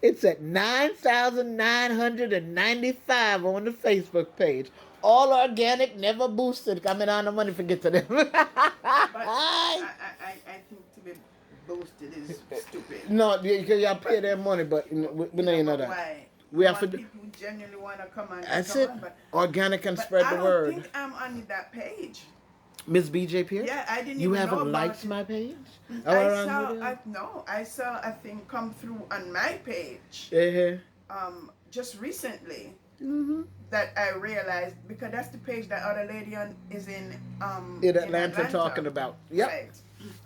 It's at 9,995 on the Facebook page. All organic, never boosted. Coming on the money, forget to them. But I think to be boosted is stupid. No, because y'all pay their money, but we know that. Why? We have to do. People who genuinely want to come on. That's it. Organic and spread the word. I don't think I'm on that page. MsBJPeart? Yeah, I didn't You even know haven't about liked it. my page? I saw a thing come through on my page. Just recently. Mm-hmm. That I realized, because that's the page that other lady is in Atlanta talking about. Yep. Right.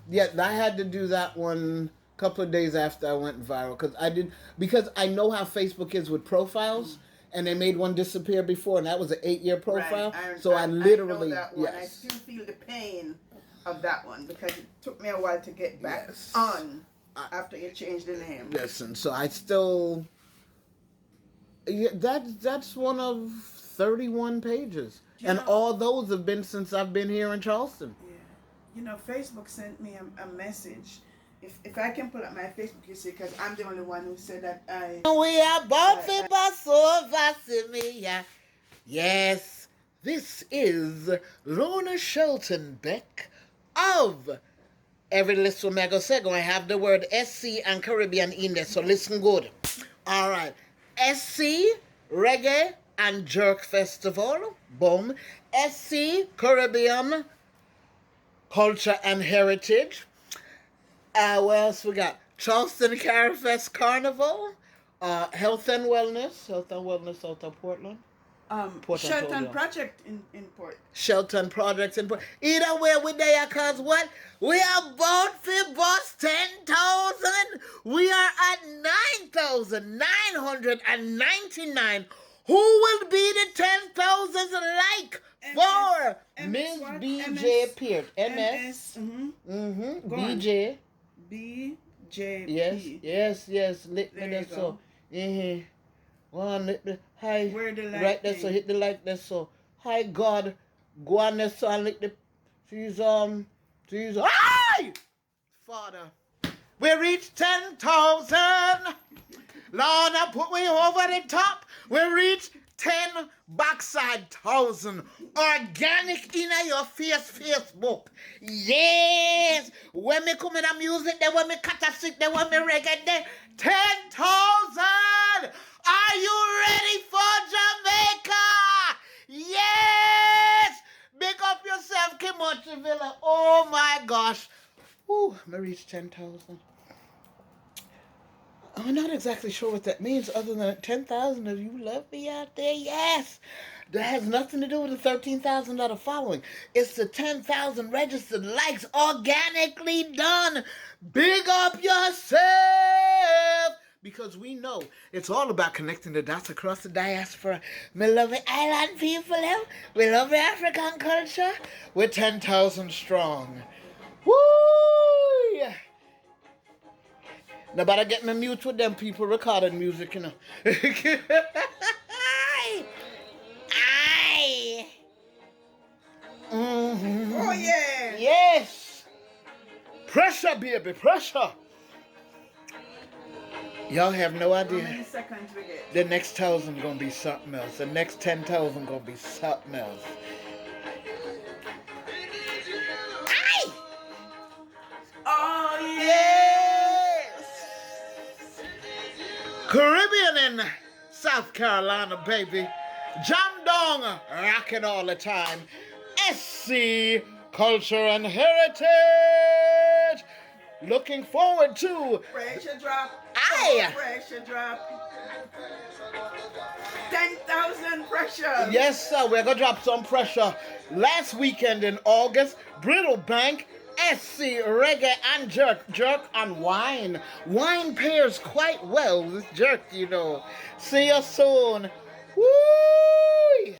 Yeah, I had to do that one a couple of days after I went viral because I know how Facebook is with profiles, and they made one disappear before, and that was an 8-year profile. Right. I literally know that one. Yes. I still feel the pain of that one because it took me a while to get back on after you changed the name. Listen, so I still. Yeah, that's one of 31 pages. And all those have been since I've been here in Charleston. Yeah. You know, Facebook sent me a message. If I can pull up my Facebook, you see, because I'm the only one who said that We are both yeah. Yes, this is Lorna Shelton-Beck of every little mega say going to have the word SC and Caribbean in there, so listen good. All right. SC, Reggae, and Jerk Festival. Boom. SC, Caribbean, Culture and Heritage. What else we got? Charleston Carifest Carnival. Health and Wellness out of Portland. Shelton Project in Port. Shelton Projects in Port. Either way, we there, cause what? We are about to bust 10,000. We are at 9,999. Who will be the 10,000 like for MsBJPeart? MS. BJ. BJP. Yes. Let me that so. One, hi. Where the like right there, so hit the like there, so. Hi, God. Go on there, so and lick the. She's hi! Father. We reached 10,000. Lord, put me over the top. We reached 10 backside thousand organic in your face Facebook. Yes. When me come in the music, then when me cut a sick, then when me reggae, then 10,000. Are you ready for Jamaica? Yes. Big up yourself, Kimochi Villa. Oh my gosh. Ooh, me reached 10,000. I'm not exactly sure what that means other than 10,000 of you love me out there. Yes. That has nothing to do with the 13,000 that are following. It's the 10,000 registered likes organically done. Big up yourself. Because we know it's all about connecting the dots across the diaspora. We love the island people. We love the African culture. We're 10,000 strong. Woo! Now, better get me mute with them people recording music, you know. Aye. Mm-hmm. Oh, yeah. Yes. Pressure, baby, pressure. Y'all have no How idea. many seconds we get? The next 1,000 gonna be something else. The next 10,000 gonna be something else. Aye. Oh, yeah. Yes. Caribbean in South Carolina, baby. Jam dong, rocking all the time. SC, culture and heritage. Looking forward to. Pressure drop. Aye. Pressure drop. 10,000 pressure. Yes, sir. We're gonna drop some pressure. Last weekend in August, Brittlebank, SC, Reggae and Jerk&Wine. Wine pairs quite well with jerk, you know. See you soon. Woo!